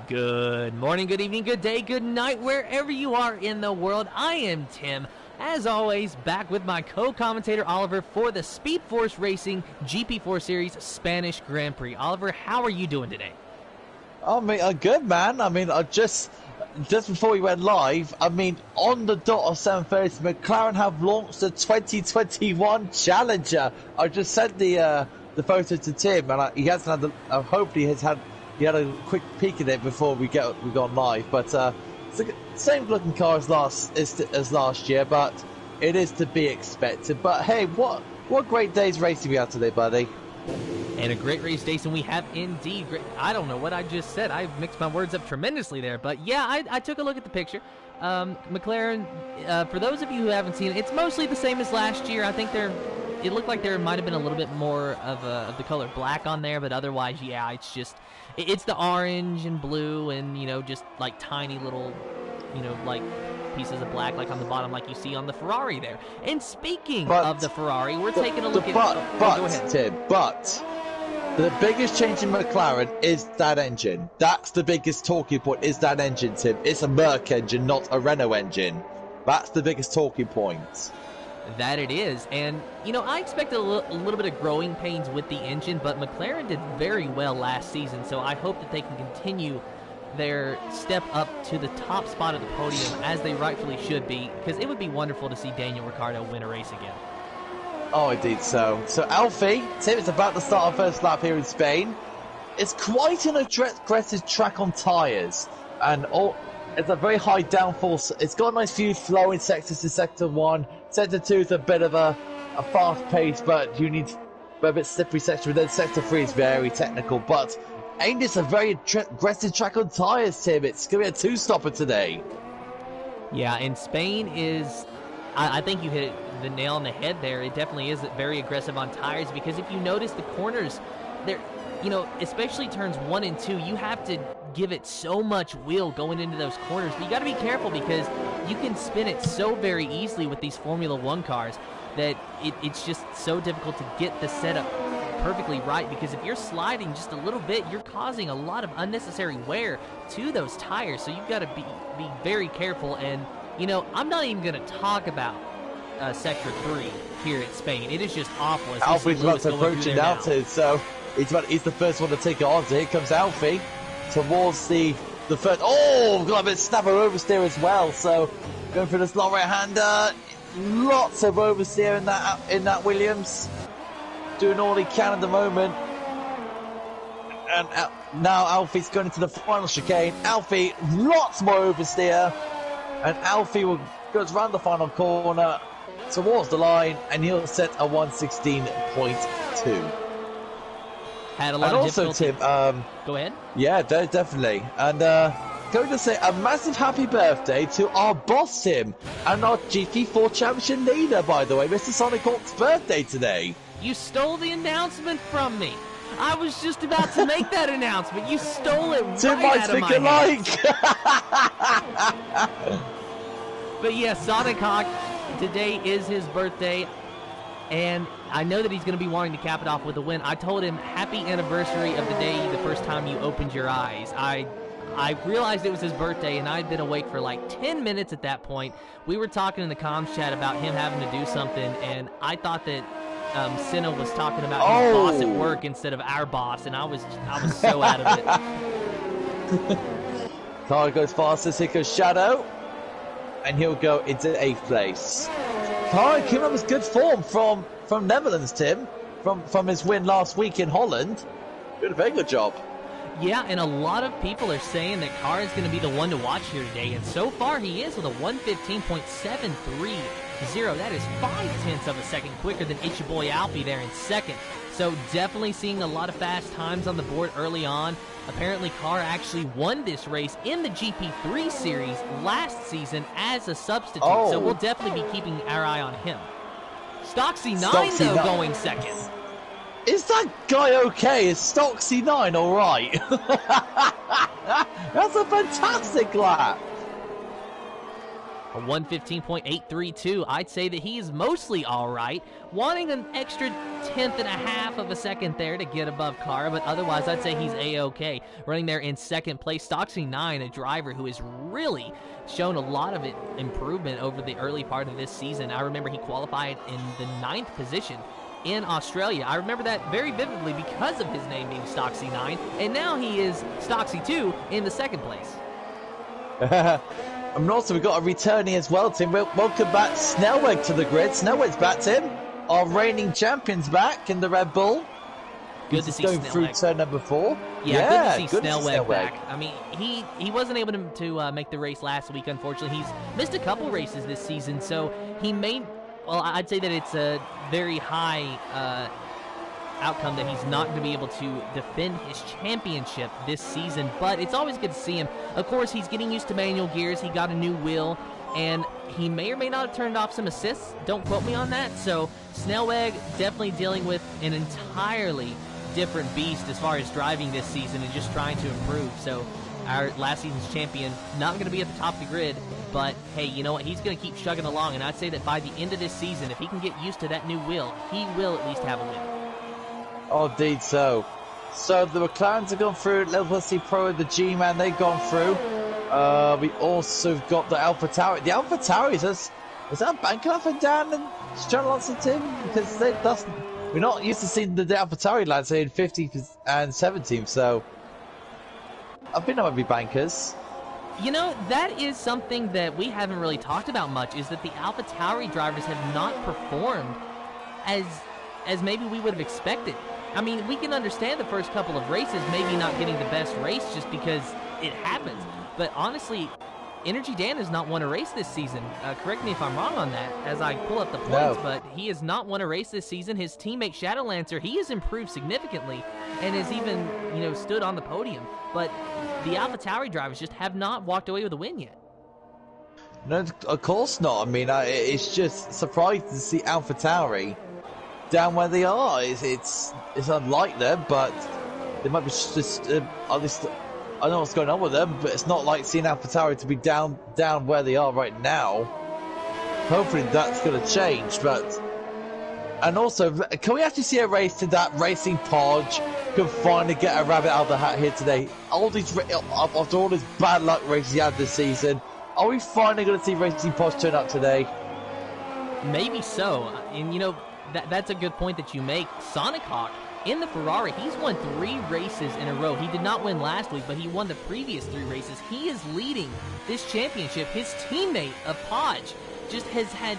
Good morning, good evening, good day, good night, wherever you are in the world. I am Tim, as always, back with my co-commentator Oliver for the Speed Force Racing GP4 Series Spanish Grand Prix. Oliver, how are you doing today? I mean, good, man. I mean, just before we went live, I mean, on the dot of 7:30, McLaren have launched the 2021 Challenger. I just sent the photo to Tim, and he hasn't had the. Hopefully, he had a quick peek at it before we gone live. But it's the same looking car as last year, but it is to be expected. But hey, what great day's racing we had today, buddy. And a great race, Jason. We have indeed. I don't know what I just said. I mixed my words up tremendously there. But yeah, I took a look at the picture. McLaren, for those of you who haven't seen it, it's mostly the same as last year. I think it looked like there might have been a little bit more of the color black on there, but otherwise, yeah, it's the orange and blue and, just like tiny little, like pieces of black like on the bottom like you see on the Ferrari there. And speaking of the Ferrari, we're taking a look at... Go ahead. Tim, but the biggest change in McLaren is that engine. That's the biggest talking point, is that engine, Tim. It's a Merc engine, not a Renault engine. That's the biggest talking point. That it is. And, I expected a little bit of growing pains with the engine, but McLaren did very well last season, so I hope that they can continue their step up to the top spot of the podium as they rightfully should be, because it would be wonderful to see Daniel Ricciardo win a race again. Oh, indeed so. So Alfie, Tim, it's about to start our first lap here in Spain. It's quite an aggressive track on tyres, and it's a very high downforce. It's got a nice few flowing sectors in Sector 1. Sector 2 is a bit of a fast pace, but you need a bit slippery section. Then Sector 3 is very technical, but ain't this a very aggressive track on tyres, Tim? It's going to be a two-stopper today. Yeah, and Spain is... I think you hit the nail on the head there. It definitely is very aggressive on tires, because if you notice the corners, they're, especially turns 1 and 2, you have to give it so much wheel going into those corners. But you got to be careful, because you can spin it so very easily with these Formula 1 cars that it's just so difficult to get the setup perfectly right, because if you're sliding just a little bit, you're causing a lot of unnecessary wear to those tires. So you've got to be very careful. And I'm not even going to talk about Sector 3 here at Spain. It is just awful. Alfie's about to approach it now, too, so he's the first one to take it on. So here comes Alfie towards the first. Oh, got a bit of snapper oversteer as well. So going for this long right-hander. Lots of oversteer in that Williams. Doing all he can at the moment. And now Alfie's going into the final chicane. Alfie, lots more oversteer. And Alfie goes round the final corner towards the line, and he'll set a 1:16.2. Had a lot of also, difficulty. Tim, go ahead. Yeah, definitely. And going to say a massive happy birthday to our boss, Tim, and our GP4 championship leader, by the way, Mr. Sonic Hawk's birthday today. You stole the announcement from me. I was just about to make that announcement. You stole it right out of my hands. But yeah, Sonic Hawk, today is his birthday, and I know that he's going to be wanting to cap it off with a win. I told him, happy anniversary of the day the first time you opened your eyes. I realized it was his birthday, and I'd been awake for like 10 minutes at that point. We were talking in the comms chat about him having to do something, and I thought that Senna was talking about his boss at work instead of our boss, and I was so out of it. Car goes fastest, here goes Shadow, and he'll go into 8th place. Car came up with good form from Netherlands, Tim, from his win last week in Holland. Did a very good job. Yeah, and a lot of people are saying that Carr is going to be the one to watch here today, and so far he is with a 1:15.730. That is 0.5 of a second quicker than it's your boy Alfie there in second. So definitely seeing a lot of fast times on the board early on. Apparently Carr actually won this race in the GP3 series last season as a substitute, so we'll definitely be keeping our eye on him. Stocksy9 though going second. Is that guy okay? Is Stocksy9 alright? That's a fantastic lap. A 1:15.832. I'd say that he is mostly all right. Wanting an extra tenth and a half of a second there to get above Kara, but otherwise I'd say he's A-OK. Running there in second place, Stocksy 9, a driver who has really shown a lot of improvement over the early part of this season. I remember he qualified in the 9th position in Australia. I remember that very vividly because of his name being Stocksy 9, and now he is Stocksy 2 in the 2nd place. And also, we've got a returning as well, Tim. Welcome back, Snellweg, to the grid. Snellweg's back, Tim. Our reigning champion's back in the Red Bull. Good to see going Snellweg through turn number 4. Yeah, good to see Snellweg back. I mean, he wasn't able to make the race last week, unfortunately. He's missed a couple races this season, so he may... Well, I'd say that it's a very high outcome that he's not going to be able to defend his championship this season, but it's always good to see him. Of course, he's getting used to manual gears. He got a new wheel, and he may or may not have turned off some assists. Don't quote me on that. So Snellweg definitely dealing with an entirely different beast as far as driving this season and just trying to improve. So our last season's champion, not going to be at the top of the grid, but hey, you know what? He's going to keep chugging along, and I'd say that by the end of this season, if he can get used to that new wheel, he will at least have a win. Oh, indeed so. So the McLarens have gone through, Level C Pro and the G-Man, they've gone through. We also got the Alpha Tauri. The Alpha Tauri, is that banking up and down and John Lawson, Tim? Because we're not used to seeing the Alpha Tauri lads in 50th and 17th, so I think that might be bankers. You know, that is something that we haven't really talked about much, is that the Alpha Tauri drivers have not performed as maybe we would have expected. I mean, we can understand the first couple of races maybe not getting the best race just because it happens. But honestly, Energy Dan has not won a race this season. Correct me if I'm wrong on that as I pull up the points, but he has not won a race this season. His teammate Shadowlancer, he has improved significantly and has even, stood on the podium. But the Alpha Tauri drivers just have not walked away with a win yet. No, of course not. I mean, it's just surprising to see Alpha Tauri down where they are. It's unlike them, but they might be just at least I don't know what's going on with them, but it's not like seeing Alpha Tauri to be down where they are right now. Hopefully that's going to change, and also, can we actually see a race to that Racing Podge can finally get a rabbit out of the hat here today? After all this bad luck races he had this season, are we finally going to see Racing Podge turn up today? Maybe so, and that's a good point that you make. Sonic Hawk in the Ferrari, he's won 3 races in a row. He did not win last week, but he won the previous 3 races. He is leading this championship. His teammate, Podge, just has had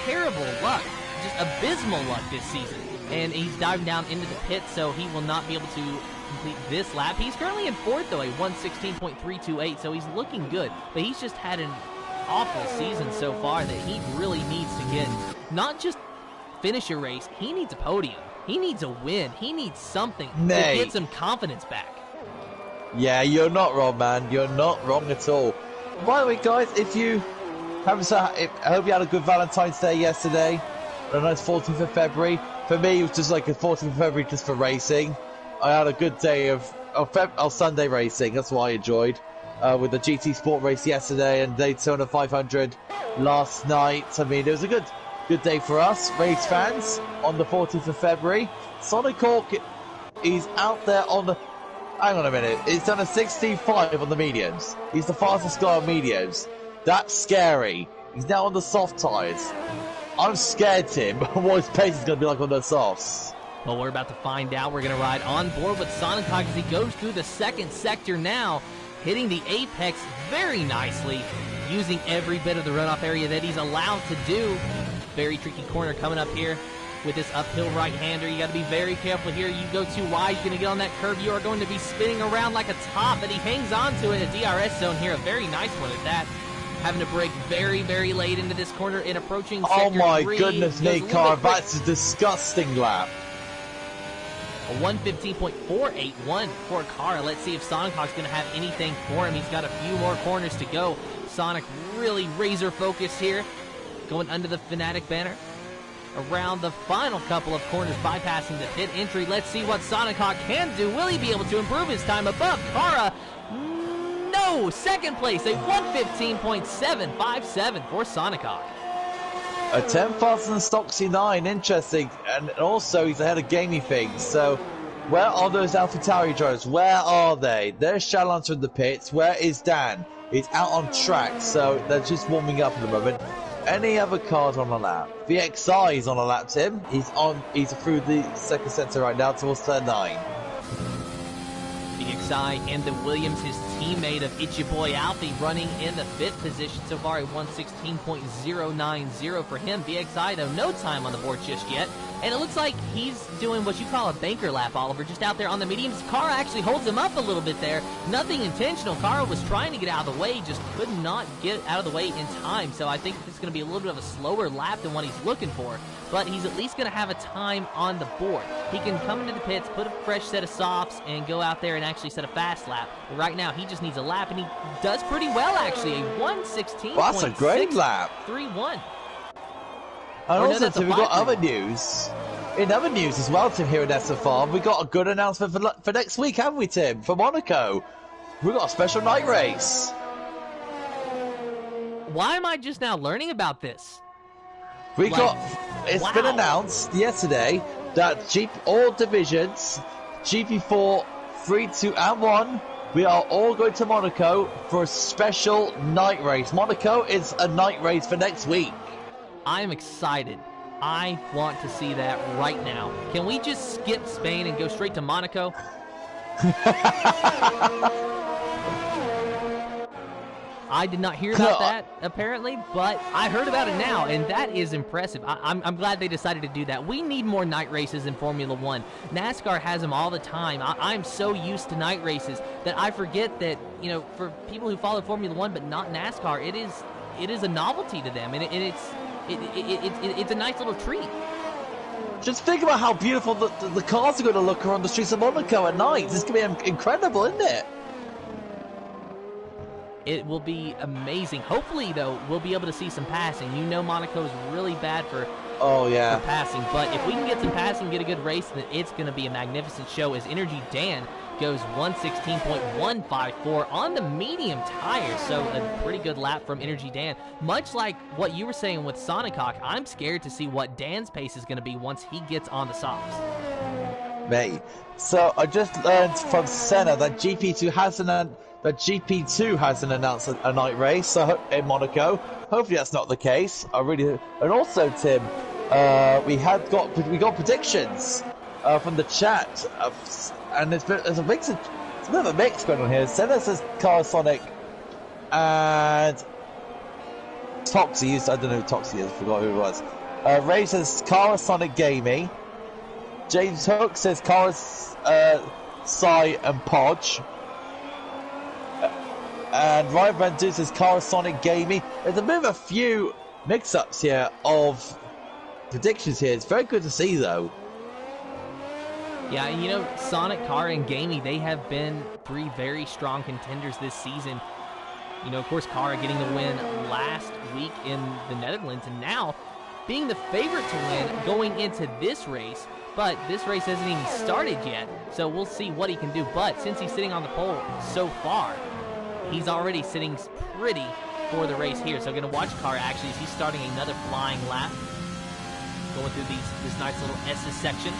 terrible luck, just abysmal luck this season. And he's diving down into the pit, so he will not be able to complete this lap. He's currently in 4th, though, a 1:16.328, so he's looking good. But he's just had an awful season so far that he really needs to get not just finish a race, he needs a podium. He needs a win. He needs something to get some confidence back. Yeah, you're not wrong, man. You're not wrong at all. By the way, guys, I hope you had a good Valentine's Day yesterday. A nice 14th of February. For me, it was just like a 14th of February just for racing. I had a good day of Sunday racing. That's what I enjoyed. With the GT Sport race yesterday and Daytona 500 last night. I mean, it was a good day for us, race fans, on the 14th of February. Sonic Hawk, he's out there on the... Hang on a minute. He's done a 16.5 on the mediums. He's the fastest guy on mediums. That's scary. He's now on the soft tyres. I'm scared, Tim, what his pace is going to be like on the softs. Well, we're about to find out. We're going to ride on board with Sonic Hawk as he goes through the 2nd sector now, hitting the apex very nicely, using every bit of the runoff area that he's allowed to do. Very tricky corner coming up here with this uphill right-hander. You got to be very careful here. You go too wide, you're going to get on that curve. You are going to be spinning around like a top, but he hangs on to it in a DRS zone here. A very nice one at that. Having to brake very, very late into this corner and approaching sector 3. Oh my goodness me, Car, that's a disgusting lap. A 1:15.481 for Car. Let's see if Sonic Hawk's going to have anything for him. He's got a few more corners to go. Sonic really razor focused here. Going under the Fnatic banner. Around the final couple of corners, bypassing the pit entry. Let's see what Sonic Hawk can do. Will he be able to improve his time above Kara? No! no! Second place, a 1:15.757 for Sonicock. A 10 faster than Stocksy 9, interesting. And also, he's ahead of Gamey Things. So, where are those AlphaTauri drivers? Where are they? There's Shallancer in the pits. Where is Dan? He's out on track, so they're just warming up at the moment. Any other cars on the lap? VXI is on a lap, Tim. He's through the second sector right now towards turn 9. VXI and the Williams, his teammate of Itchy Boy Alfie, running in the 5th position so far at 1:16.090 for him. VXI, though, no time on the board just yet. And it looks like he's doing what you call a banker lap, Oliver, just out there on the mediums. Kara actually holds him up a little bit there. Nothing intentional. Kara was trying to get out of the way, just could not get out of the way in time. So I think it's going to be a little bit of a slower lap than what he's looking for. But he's at least going to have a time on the board. He can come into the pits, put a fresh set of softs, and go out there and actually set a fast lap. But right now, he just needs a lap, and he does pretty well, actually. A 1:16.631. Well, that's a great lap. And also, Tim, we've got other news. In other news as well, Tim, here at SFR, we got a good announcement for next week, haven't we, Tim? For Monaco. We've got a special night race. Why am I just now learning about this? It's been announced yesterday that all divisions, GP4, 3, 2, and 1, we are all going to Monaco for a special night race. Monaco is a night race for next week. I'm excited. I want to see that right now. Can we just skip Spain and go straight to Monaco? I did not hear about that, apparently, but I heard about it now, and that is impressive. I'm glad they decided to do that. We need more night races in Formula One. NASCAR has them all the time. I'm so used to night races that I forget that, you know, for people who follow Formula One but not NASCAR, it is a novelty to them, and it's a nice little treat. Just think about how beautiful the cars are going to look around the streets of Monaco at night. It's going to be incredible, isn't it? It will be amazing. Hopefully, though, we'll be able to see some passing. You know Monaco is really bad for passing, but if we can get some passing, get a good race, then it's going to be a magnificent show as Energy Dan goes 1:16.154 on the medium tires. So a pretty good lap from Energy Dan. Much like what you were saying with Sonicock, I'm scared to see what Dan's pace is going to be once he gets on the softs. Mate, so I just learned from Senna that GP2 hasn't announced a night race in Monaco. Hopefully that's not the case. And also, Tim, we got predictions from the chat, and there's a bit of a mix going on here. Senna says Carsonic and Toxie. I don't know who Toxie is. I forgot who it was. Ray says Carsonic Gamey. James Hook says Cars Sai and Podge. And Ryan Van Dusen says Carsonic Gamey. There's a bit of a few mix-ups here of predictions here. It's very good to see, though. Yeah, you know, Sonic, Car, and Gamey, they have been three very strong contenders this season. You know, of course, Kara getting the win last week in the Netherlands, and now being the favorite to win going into this race. But this race hasn't even started yet, so we'll see what he can do. But since he's sitting on the pole so far, he's already sitting pretty for the race here. So I'm going to watch Kara actually as he's starting another flying lap. Going through this nice little S's section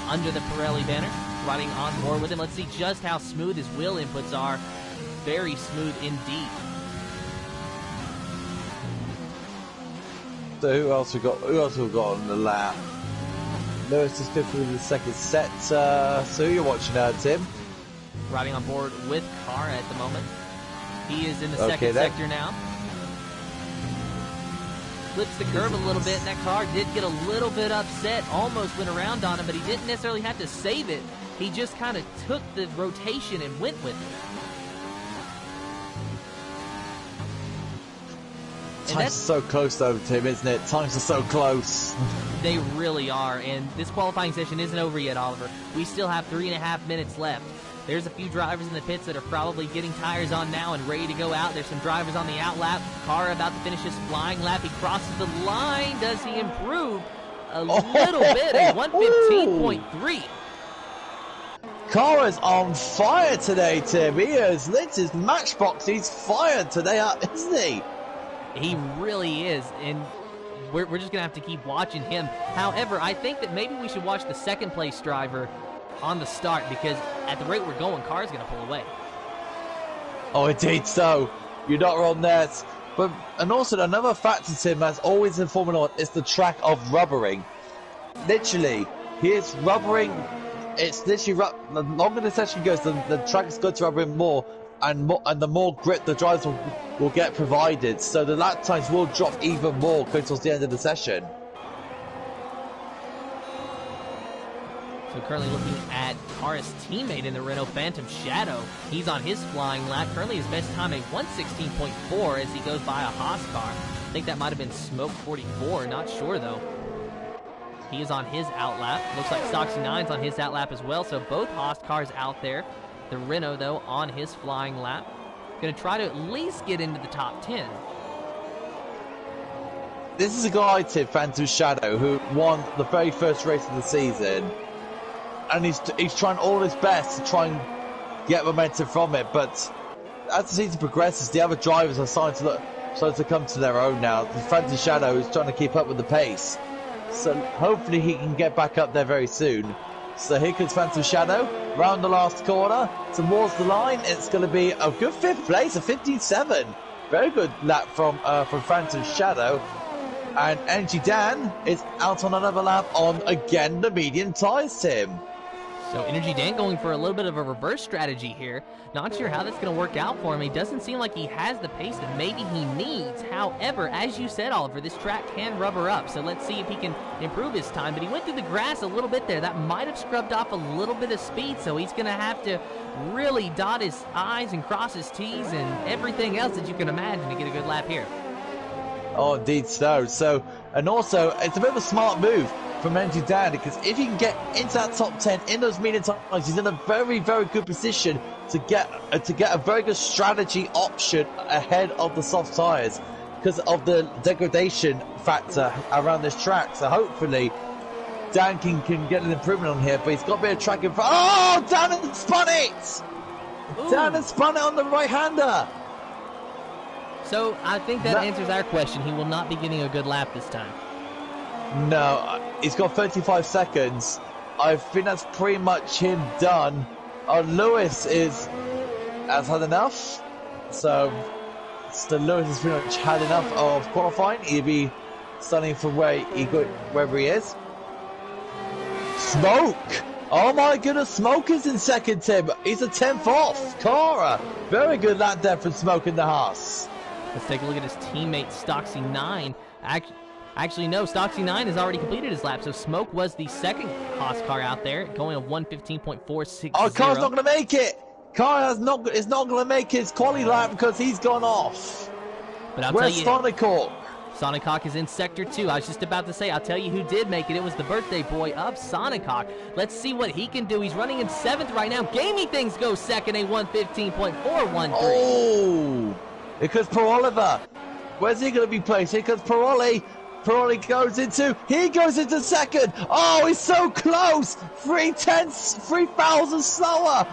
under the Pirelli banner. Riding on board with him. Let's see just how smooth his wheel inputs are. Very smooth indeed. So who else we got on the lap? Lewis is good through the second set. So who you're watching now, Tim? Riding on board with Kara at the moment. He is in the second sector now. Flips the curve a little bit, and that car did get a little bit upset. Almost went around on him, but he didn't necessarily have to save it. He just kind of took the rotation and went with it. Times are so close though, Tim, isn't it? Times are so close. They really are, and this qualifying session isn't over yet, Oliver. We still have 3.5 minutes left. There's a few drivers in the pits that are probably getting tires on now and ready to go out. There's some drivers on the out lap. Kara about to finish his flying lap. He crosses the line. Does he improve a little bit? A 1:15.3. Cara's on fire today, Tim. He is lit his matchbox. He's fired today, isn't he? He really is, and we're just going to have to keep watching him. However, I think that maybe we should watch the second place driver on the start, because at the rate we're going, Cara's going to pull away. Oh, indeed so. You're not wrong there. But, and also another factor, Tim, that's always in Formula 1 is the track of rubbering. Literally, here's rubbering. It's literally, the longer the session goes, the track is going to rubbering more, and the more grip the drivers will get provided. So the lap times will drop even more going towards the end of the session. So currently looking at Cara's teammate in the Renault Phantom Shadow. He's on his flying lap. Currently his best time a 1:16.4 as he goes by a Haas car. I think that might have been Smoke 44, not sure though. He is on his outlap. Looks like Stoxy 9's on his outlap as well, so both Haas cars out there. The Renault, though, on his flying lap. Going to try to at least get into the top 10. This is a guy, Tim, Phantom Shadow, who won the very first race of the season. And he's trying all his best to try and get momentum from it. But as the season progresses, the other drivers are starting to come to their own now. The Phantom Shadow is trying to keep up with the pace. So hopefully he can get back up there very soon. So here comes Phantom Shadow, round the last corner, towards the line. It's going to be a good 5th place, a 15.7. Very good lap from Phantom Shadow. And Energy Dan is out on another lap on, again, the medium tyres, Tim. So Energy Dan going for a little bit of a reverse strategy here. Not sure how that's going to work out for him. He doesn't seem like he has the pace that maybe he needs. However, as you said, Oliver, this track can rubber up. So let's see if he can improve his time. But he went through the grass a little bit there. That might have scrubbed off a little bit of speed. So he's going to have to really dot his I's and cross his T's and everything else that you can imagine to get a good lap here. Oh, indeed so. And also, it's a bit of a smart move from Energy Dan, because if he can get into that top 10 in those medium times, he's in a very, very good position to get a very good strategy option ahead of the soft tyres because of the degradation factor around this track. So hopefully Dan can get an improvement on here, but he's got a bit of track in front. Oh, Dan has spun it! Ooh. Dan has spun it on the right-hander. So I think that answers our question. He will not be getting a good lap this time. No, he's got 35 seconds. I think that's pretty much him done. Lewis has had enough. So Lewis has pretty much had enough of qualifying. He'll be starting from wherever he is. Smoke! Oh my goodness, Smoke is in second, Tim. He's a 10th off. Cara, very good lap there from Smoke in the Haas. Let's take a look at his teammate, Stoxy 9. Actually, no, Stoxy 9 has already completed his lap, so Smoke was the second Haas car out there, going a 1:15.460. Oh, Car's not going to make it! Car is not going to make his quali lap because he's gone off. But I'll Where's tell you, Sonic Hawk? Sonic Hawk is in Sector 2. I was just about to say, I'll tell you who did make it. It was the birthday boy of Sonic Hawk. Let's see what he can do. He's running in 7th right now. Gaming Things goes second, a 1:15.413. Oh! Because Per Oliver, where's he going to be placed? Here comes Pirelli. Pirelli goes into second. Oh, he's so close. 3,000 slower.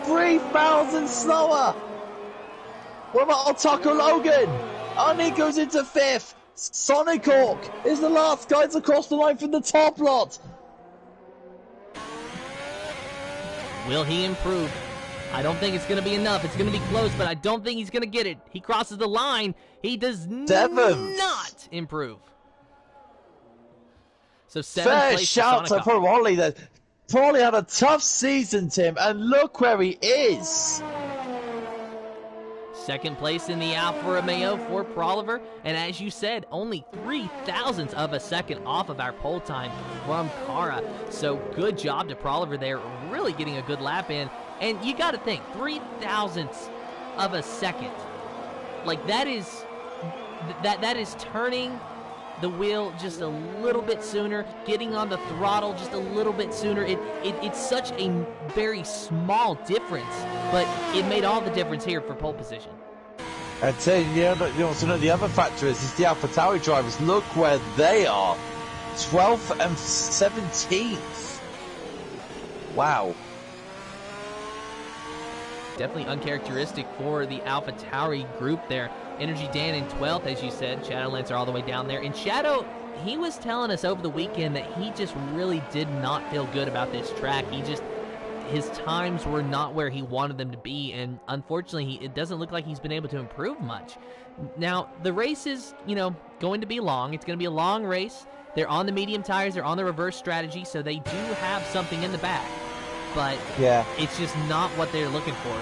3,000 slower. What about Otako Logan? And he goes into 5th. Sonic Hawk is the last guy to cross the line from the top lot. Will he improve? I don't think it's going to be enough. It's going to be close, but I don't think he's going to get it. He crosses the line. He does not improve. So 7th Fair place shout to Pirelli there. Pirelli had a tough season, Tim, and look where he is. 2nd place in the Alfa Romeo for Proliver, and as you said, only 0.003 of a second off of our pole time from Cara. So good job to Proliver there, really getting a good lap in. And you got to think, 0.003 of a second, like that is turning the wheel just a little bit sooner, getting on the throttle just a little bit sooner. It's such a very small difference, but it made all the difference here for pole position. And you also know the other factor is the AlphaTauri drivers. Look where they are, 12th and 17th. Wow. definitely uncharacteristic for the Alpha Tauri group there. Energy Dan in 12th, as you said. Shadowlancer all the way down there. And Shadow, he was telling us over the weekend that he just really did not feel good about this track. His times were not where he wanted them to be, and unfortunately, it doesn't look like he's been able to improve much. Now, the race is, going to be long. It's going to be a long race. They're on the medium tires. They're on the reverse strategy, so they do have something in the back. But it's just not what they're looking for.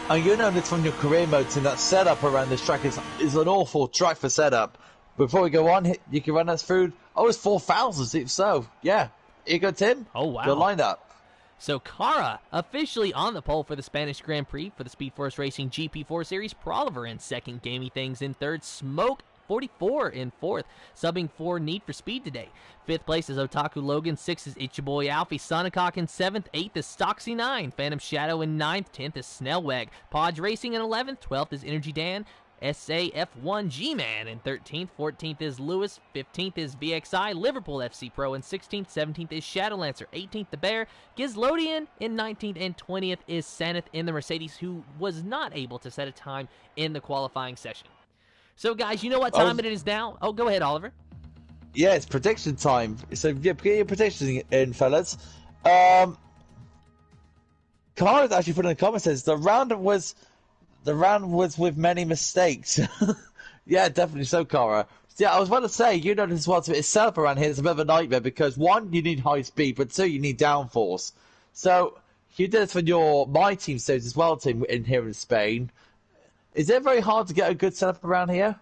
And you know this from your career modes, and that setup around this track is an awful track for setup. Before we go on, you can run us through. Oh, it's 4,000, so yeah. Here you go, Tim. Oh, wow. Good lineup. So Cara officially on the pole for the Spanish Grand Prix for the Speed Force Racing GP4 Series. Proliver in second. Gamey Things in third. Smoke 44 in fourth, subbing for Need for Speed today. Fifth place is Otaku Logan. Sixth is It's Your Boy Alfie. Sonicok in seventh. Eighth is Stoxy 9. Phantom Shadow in ninth. 10th is Snellweg. Podge Racing in 11th. 12th is Energy Dan. SAF1 G-Man in 13th, 14th is Lewis, 15th is VXI, Liverpool FC Pro in 16th, 17th is Shadowlancer, 18th the Bear, Gizlodian in 19th, and 20th is Saneth in the Mercedes, who was not able to set a time in the qualifying session. So guys, you know what time it is now? Oh, go ahead, Oliver. Yeah, it's prediction time. So get your predictions in, fellas. Kara's actually put in the comments, says the round was with many mistakes. Yeah, definitely so, Cara. Yeah, I was about to say, this was it's set up around here. It's a bit of a nightmare because one, you need high speed, but two, you need downforce. So you did this for my team stage as well, Tim, in here in Spain. Is it very hard to get a good setup around here?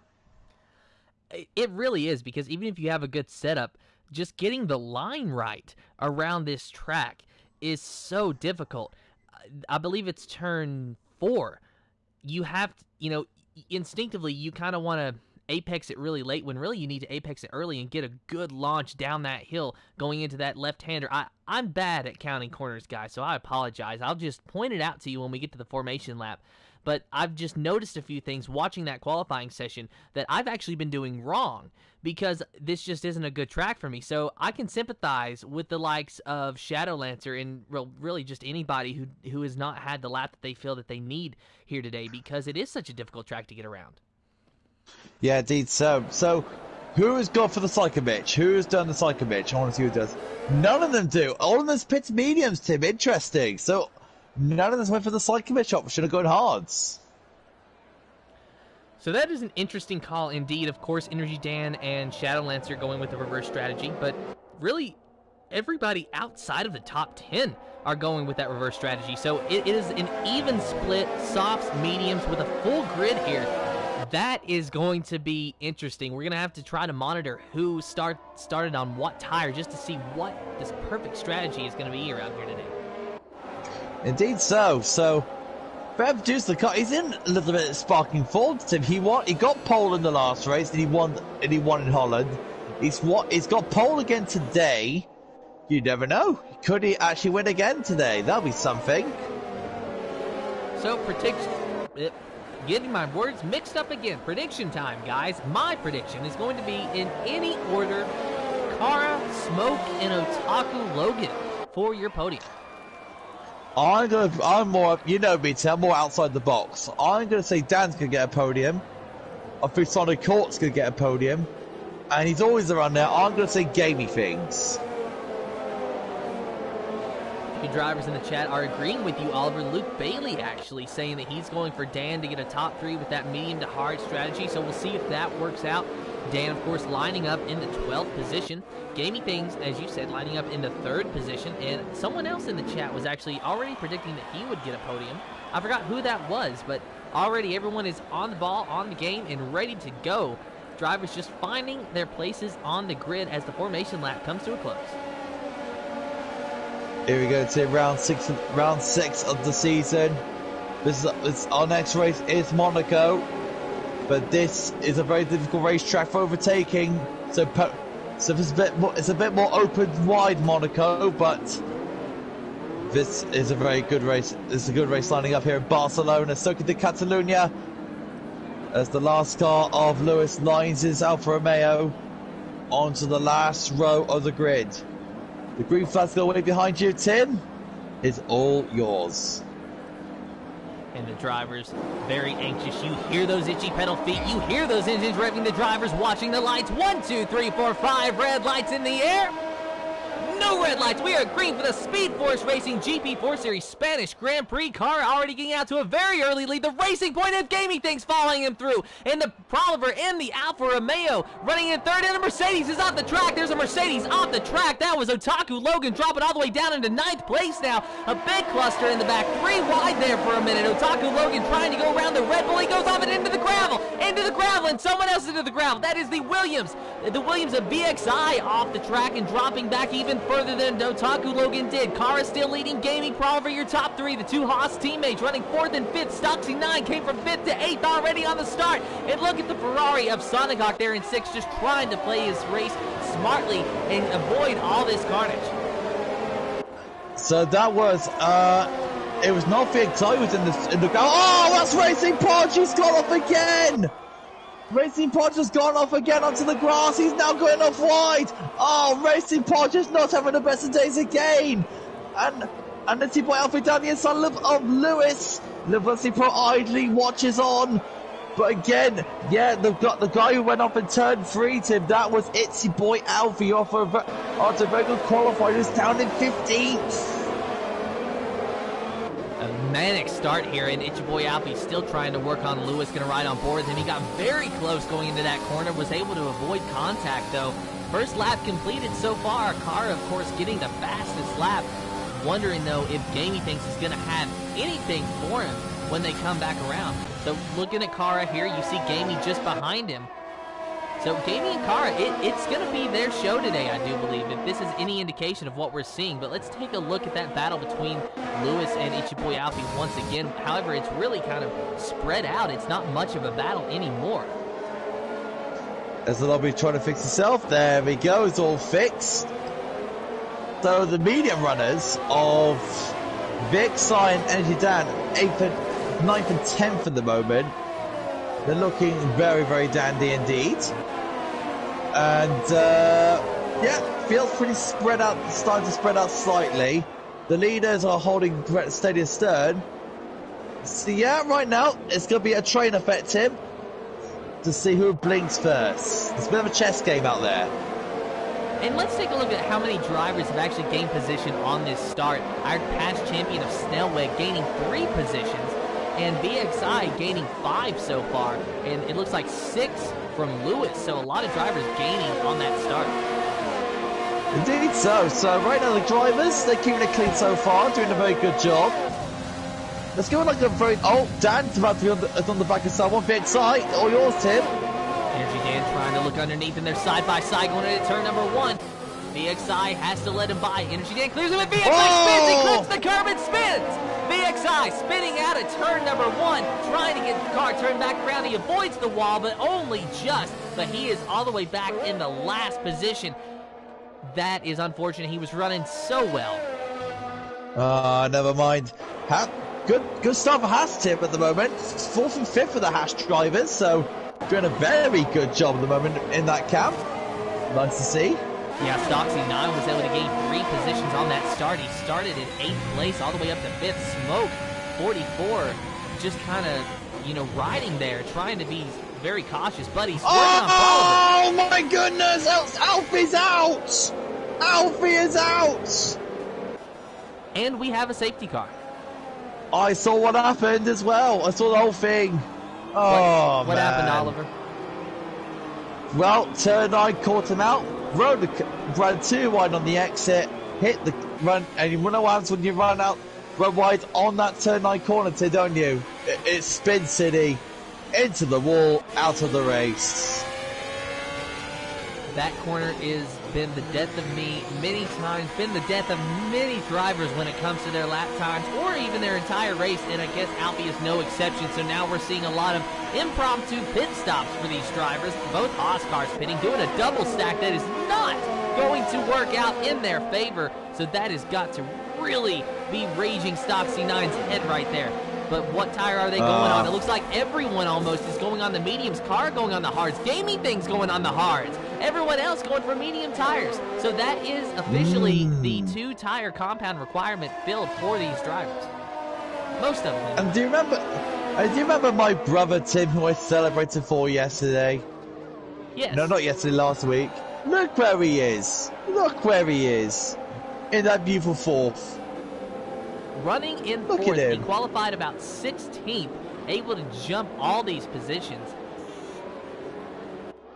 It really is, because even if you have a good setup, just getting the line right around this track is so difficult. I believe it's turn 4. You have to, instinctively, you kind of want to apex it really late when really you need to apex it early and get a good launch down that hill going into that left-hander. I'm bad at counting corners, guys, so I apologize. I'll just point it out to you when we get to the formation lap. But I've just noticed a few things watching that qualifying session that I've actually been doing wrong because this just isn't a good track for me. So I can sympathize with the likes of Shadowlancer and really just anybody who has not had the lap that they feel that they need here today because it is such a difficult track to get around. Yeah, indeed. So who has gone for the Psychomich? Who has done the Psychomich? I want to see who does. None of them do. All of them pit mediums, Tim. Interesting. So none of them went for the Psychomich option of going hards. So that is an interesting call indeed. Of course, Energy Dan and Shadowlancer going with the reverse strategy, but really everybody outside of the top 10 are going with that reverse strategy. So it is an even split, softs, mediums with a full grid here. That is going to be interesting. We're going to have to try to monitor who started on what tire just to see what this perfect strategy is going to be around here today. Indeed so. So Bev Juice the car, he's in a little bit of sparking form, Tim. He got pole in the last race, and he won in Holland. He's got pole again today. You never know. Could he actually win again today? That'll be something. So getting my words mixed up again. Prediction time, guys. My prediction is going to be in any order: Kara, Smoke, and Otaku Logan for your podium. I'm more, me, Tim, I'm more outside the box. I'm going to say Dan's going to get a podium. I think Sonic Court's going to get a podium. And he's always around there. I'm going to say Gamey Things. A few drivers in the chat are agreeing with you, Oliver. Luke Bailey actually saying that he's going for Dan to get a top 3 with that medium to hard strategy. So we'll see if that works out. Dan, of course, lining up in the 12th position. Gamey Things, as you said, lining up in the 3rd position. And someone else in the chat was actually already predicting that he would get a podium. I forgot who that was, but already everyone is on the ball, on the game, and ready to go. Drivers just finding their places on the grid as the formation lap comes to a close. Here we go to round six of the season. Our next race is Monaco. But this is a very difficult racetrack for overtaking. So it's a bit more open, wide Monaco, but this is a very good race. This is a good race lining up here in Barcelona, Circuit de Catalunya. As the last car of Lewis lines his Alfa Romeo onto the last row of the grid. The green flag's going away behind you, Tim. is all yours. And the drivers very anxious. You hear those itchy pedal feet. You hear those engines revving. The drivers watching the lights. 1, 2, 3, 4, 5 red lights in the air. No red lights. We are green for the Speed Force Racing GP4 Series Spanish Grand Prix car, already getting out to a very early lead. The Racing Point of Gaming Things following him through. And the Proliver and the Alfa Romeo running in third. And the Mercedes is off the track. There's a Mercedes off the track. That was Otaku Logan dropping all the way down into 9th place now. A big cluster in the back. 3 wide there for a minute. Otaku Logan trying to go around the Red Bull. He goes off and into the gravel. Into the gravel. And someone else into the gravel. That is the Williams. The Williams of VXI off the track and dropping back even further than Otaku Logan did. Kara still leading Gaming. Proliver your top 3. The 2 Haas teammates running 4th and 5th. Stocksy 9 came from 5th to 8th already on the start. And look at the Ferrari of Sonic Hawk there in 6th, just trying to play his race smartly and avoid all this carnage. So that was, it was not VXI was in the oh, that's Racing Pod. He's gone off again. Racing Pod has gone off again onto the grass. He's now going off wide. Oh, Racing Pod just not having the best of days again. And the T-Boy Alfie down the inside of Lewis. Racing Pod idly watches on. But again, yeah, the guy who went off in turn 3, Tim, that was Itsy Boy Alfie after a very good qualifier. He's down in 15th. A manic start here, and Itchy Boy Alfie still trying to work on Lewis, going to ride on board with him. He got very close going into that corner, was able to avoid contact, though. First lap completed so far. Kara, of course, getting the fastest lap. Wondering, though, if Gamey Things is going to have anything for him when they come back around. So looking at Kara here, you see Gamey just behind him. So Gamey and Kara, it's going to be their show today, I do believe, if this is any indication of what we're seeing. But let's take a look at that battle between Lewis and Ichiboy Alfie once again. However, it's really kind of spread out. It's not much of a battle anymore. As the lobby trying to fix itself, there we go, it's all fixed. So the medium runners of Vic, Cyan, Energy Dan, 8th, 9th and 10th at the moment. They're looking very, very dandy indeed. And, yeah, feels pretty spread out, starting to spread out slightly. The leaders are holding steady astern. So, yeah, right now, it's going to be a train effect, Tim, to see who blinks first. It's a bit of a chess game out there. And let's take a look at how many drivers have actually gained position on this start. Our past champion of Snellweg gaining 3 positions, and VXI gaining 5 so far, and it looks like 6 from Lewis, so a lot of drivers gaining on that start. Indeed so. So right now the drivers, they're keeping it clean so far, doing a very good job. Let's go like a very... Oh, Dan's about to be on the back of someone. VXI, all yours, Tim. Energy Dan trying to look underneath, and they're side by side going into turn number 1. VXI has to let him by. Energy Dan clears him, and VXI spins. He clips the curb and spins. VXI spinning out at turn number 1, trying to get the car turned back around. He avoids the wall, but only just. But he is all the way back in the last position. That is unfortunate. He was running so well. Never mind. Good stuff for Haas, Tim, at the moment. 4th and 5th for the Haas drivers, so doing a very good job at the moment in that camp. Nice to see. Yeah, Stocksy 9 was able to gain 3 positions on that start. He started in 8th place all the way up to 5th. Smoke, 44, just kind of, riding there, trying to be very cautious, but he's working on Proliver. Oh my goodness! Alfie's out! Alfie is out! And we have a safety car. I saw what happened as well. I saw the whole thing. Oh, what happened, Oliver? Well, turn 9 caught him out. Ran 2 wide on the exit, hit the run, and you know what happens when you run wide on that turn 9 corner, Tim, don't you? It's Spin City, into the wall, out of the race. That corner has been the death of me many times, been the death of many drivers when it comes to their lap times or even their entire race, and I guess Alfie is no exception. So now we're seeing a lot of impromptu pit stops for these drivers. Both Haas cars pitting, doing a double stack that is not going to work out in their favor. So that has got to really be raging Stocksy 9's head right there. But what tire are they going on? It looks like everyone almost is going on the mediums. Car going on the hards. Gaming Things going on the hards. Everyone else going for medium tires. So that is officially the 2-tire compound requirement filled for these drivers. Most of them. And do you remember my brother Tim, who I celebrated for yesterday? Yes. No, not yesterday, last week. Look where he is. Look where he is. In that beautiful fourth. Running in Look fourth, at he him. qualified about 16th, able to jump all these positions.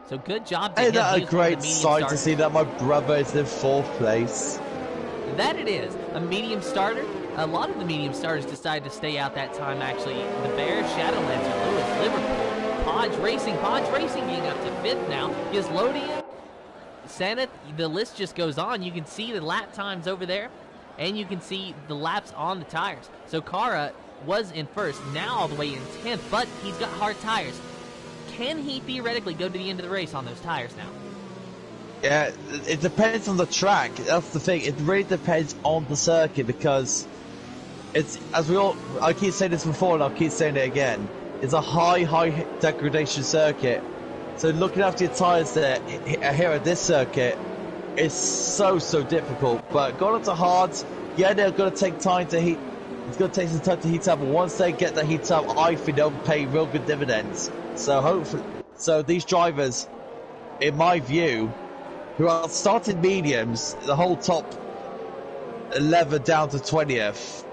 So good job to him. Ain't that He a was one of the great medium sight to starters. see that my brother is in fourth place? That it is. A medium starter. A lot of the medium starters decided to stay out that time, actually. The Bears, Shadowlancer, Lewis, Liverpool, Podge Racing being up to 5th now. Gislodian, Sanath, the list just goes on. You can see the lap times over there, and you can see the laps on the tires. So Kara was in first, now all the way in 10th, but he's got hard tires. Can he theoretically go to the end of the race on those tires now? Yeah, it depends on the track. That's the thing. It really depends on the circuit because it's, I keep saying this before and I'll keep saying it again. It's a high degradation circuit. So looking after your tyres there, here at this circuit, is so difficult. But going up to hards, yeah, they're going to take time to heat. It's going to take some time to heat up. But once they get the heat up, I think they'll pay real good dividends. So hopefully, these drivers, in my view, who are starting mediums, the whole top 11 down to 20th,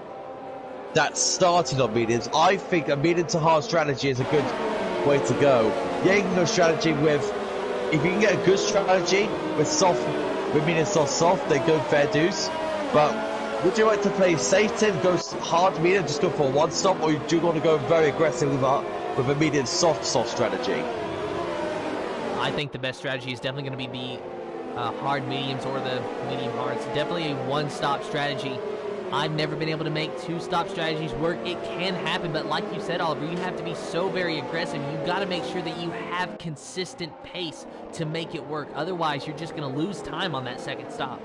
that started on mediums, I think a medium to hard strategy is a good way to go. Yeah, you can go strategy with, if you can get a good strategy with medium soft, they go fair dues. But would you like to play safe, Tim, go hard medium, just go for one stop, or do you want to go very aggressive with a medium soft strategy? I think the best strategy is definitely going to be the hard mediums or the medium hards. Definitely a one-stop strategy. I've never been able to make two-stop strategies work. It can happen, but like you said, Oliver, you have to be so very aggressive. You've got to make sure that you have consistent pace to make it work. Otherwise, you're just going to lose time on that second stop.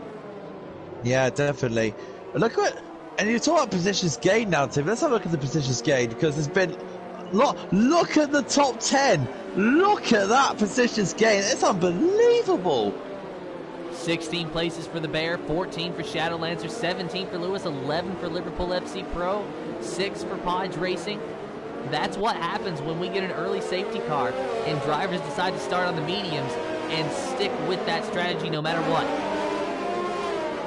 Yeah, definitely. Look at, and you talk about positions gained now, Tim. Let's have a look at the positions gained because there's been. Look at the top 10. Look at that positions gained. It's unbelievable. 16 places for the Bear, 14 for Shadowlancer, 17 for Lewis, 11 for Liverpool FC Pro, 6 for Podge Racing. That's what happens when we get an early safety car and drivers decide to start on the mediums and stick with that strategy no matter what.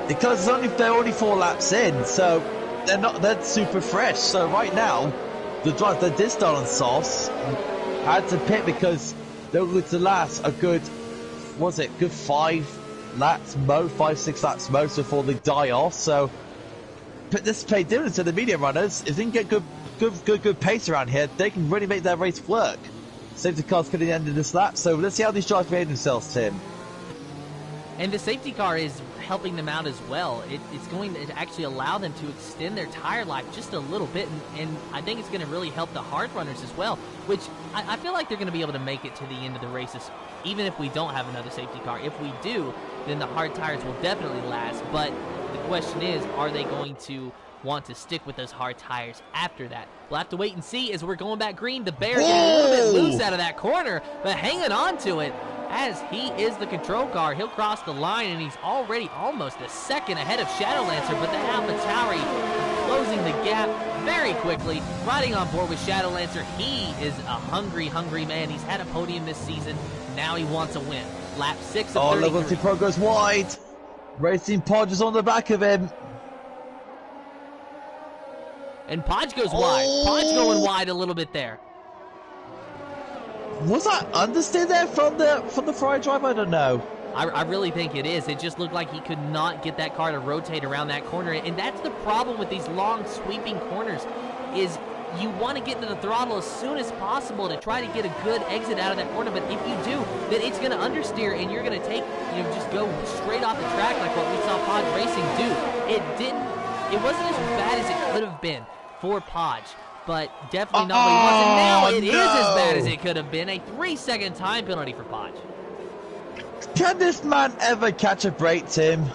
Because they're only 4 laps in, so they're super fresh. So right now, the drivers that did start on softs had to pit because they were going to last a good 5 laps most, 5-6 laps most before they die off. So but this paid dividends to the medium runners. If they can get good pace around here, they can really make their race work. Safety cars could end in this lap, so let's see how these drivers behave themselves, Tim. And the safety car is helping them out as well. It's going to actually allow them to extend their tire life just a little bit, and I think it's going to really help the hard runners as well, which I feel like they're going to be able to make it to the end of the races, even if we don't have another safety car. If we do, then the hard tires will definitely last, but the question is, are they going to want to stick with those hard tires after that? We'll have to wait and see as we're going back green. The Bear getting a little bit loose out of that corner, but hanging on to it. As he is the control car, he'll cross the line, and he's already almost a second ahead of Shadowlancer, but the AlphaTauri closing the gap very quickly, riding on board with Shadowlancer. He is a hungry man. He's had a podium this season. Now he wants a win. Lap 6 of 33. Legacy Pro goes wide. Racing Podge is on the back of him. And Podge goes wide. Podge going wide a little bit there. Was that understeer there from the Ferrari driver? I don't know. I really think it is. It just looked like he could not get that car to rotate around that corner. And that's the problem with these long sweeping corners, is you want to get into the throttle as soon as possible to try to get a good exit out of that corner. But if you do, then it's going to understeer and you're going to take, just go straight off the track like what we saw Podge Racing do. It wasn't as bad as it could have been for Podge, but definitely not what he wants. And now it is as bad as it could have been. A 3-second time penalty for Podge. Can this man ever catch a break, Tim?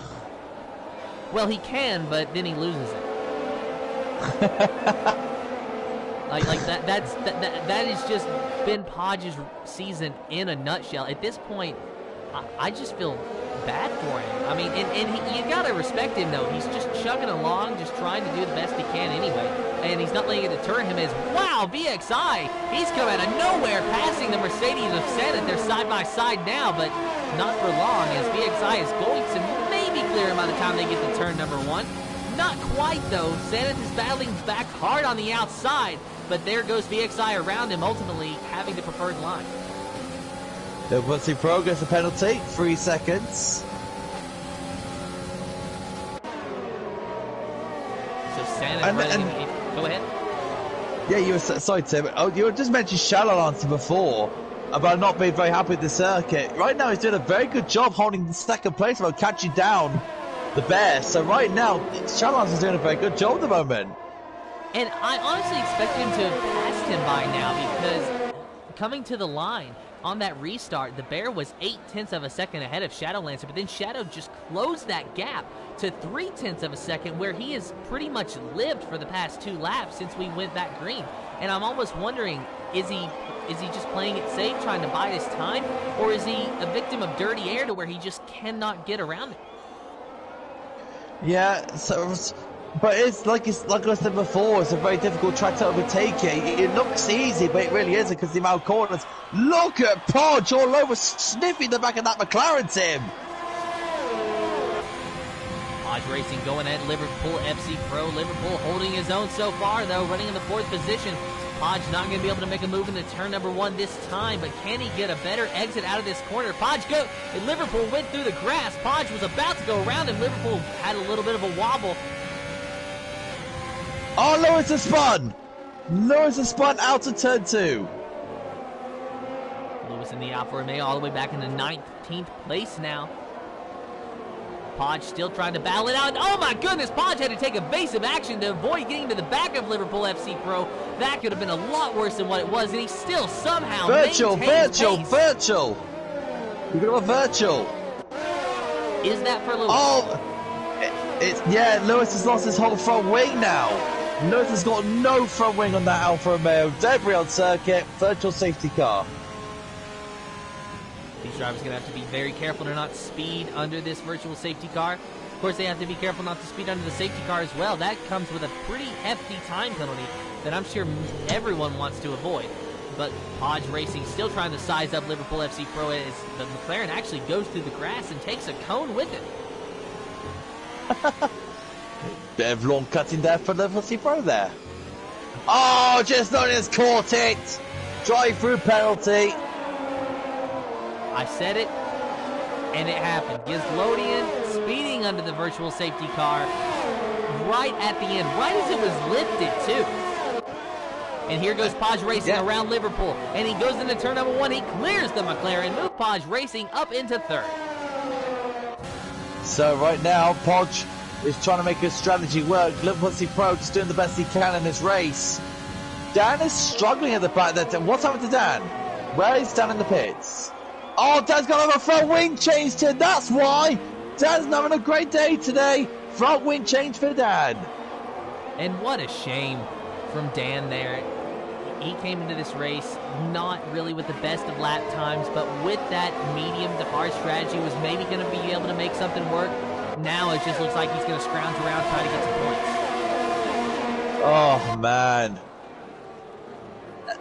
Well, he can, but then he loses it. That has just been Podge's season in a nutshell. At this point, I just feel bad for him. I mean, you gotta respect him though. He's just chugging along, just trying to do the best he can anyway, and he's not letting it deter him. As wow, VXI, he's come out of nowhere, passing the Mercedes of Senate. They're side by side now, but not for long, as VXI is going to maybe clear him by the time they get to turn number 1. Not quite though. Senate is battling back hard on the outside, but there goes VXI around him, ultimately having the preferred line. Once he progress the penalty, 3 seconds. So Senate go ahead. Yeah, you were sorry, Tim. Oh, you just mentioned shallow answer before about not being very happy with the circuit. Right now, he's doing a very good job holding the second place while catching down the bear. So right now, Shalance is doing a very good job at the moment. And I honestly expect him to have passed him by now, because coming to the line on that restart, the bear was 0.8 of a second ahead of Shadowlancer, but then Shadow just closed that gap to 0.3 of a second, where he has pretty much lived for the past 2 laps since we went that green. And I'm almost wondering, is he just playing it safe, trying to buy his time, or is he a victim of dirty air to where he just cannot get around it? Yeah, but it's like I said before, it's a very difficult track to overtake it. It looks easy, but it really isn't, because the amount of corners. Look at Podge all over, sniffing the back of that McLaren, Tim. Podge Racing going at Liverpool FC Pro. Liverpool holding his own so far, though, running in the 4th position. Podge not going to be able to make a move into turn number 1 this time, but can he get a better exit out of this corner? And Liverpool went through the grass. Podge was about to go around him. Liverpool had a little bit of a wobble. Oh, Lewis has spun! Lewis has spun out of turn 2. Lewis in the Alfa Romeo all the way back in the 19th place now. Podge still trying to battle it out. Oh my goodness, Podge had to take evasive action to avoid getting to the back of Liverpool FC Pro. That could have been a lot worse than what it was, and he still somehow virtual. We got a virtual. Is that for Lewis? Oh, yeah, Lewis has lost his whole front wing now. Lewis has got no front wing on that Alfa Romeo. Debris on circuit, virtual safety car. These drivers are going to have to be very careful to not speed under this virtual safety car. Of course, they have to be careful not to speed under the safety car as well. That comes with a pretty hefty time penalty that I'm sure everyone wants to avoid. But Podge Racing still trying to size up Liverpool FC Pro as the McLaren actually goes through the grass and takes a cone with it. Bit of lawn cutting there for Liverpool FC Pro there. Oh, just not as caught it. Drive-through penalty. I said it, and it happened. Gizlodian speeding under the virtual safety car right at the end, right as it was lifted, too. And here goes Podge Racing around Liverpool, and he goes into turn number 1. He clears the McLaren, move Podge Racing up into 3rd. So right now, Podge is trying to make his strategy work. Liverpool FC Pro just doing the best he can in this race. Dan is struggling at the back there. What's happened to Dan? Where is Dan in the pits? Oh, Dan's got to have a front wing change to. That's why. Dan's having a great day today. Front wing change for Dan. And what a shame from Dan there. He came into this race not really with the best of lap times, but with that medium to hard strategy was maybe going to be able to make something work. Now it just looks like he's going to scrounge around trying to get some points. Oh, man.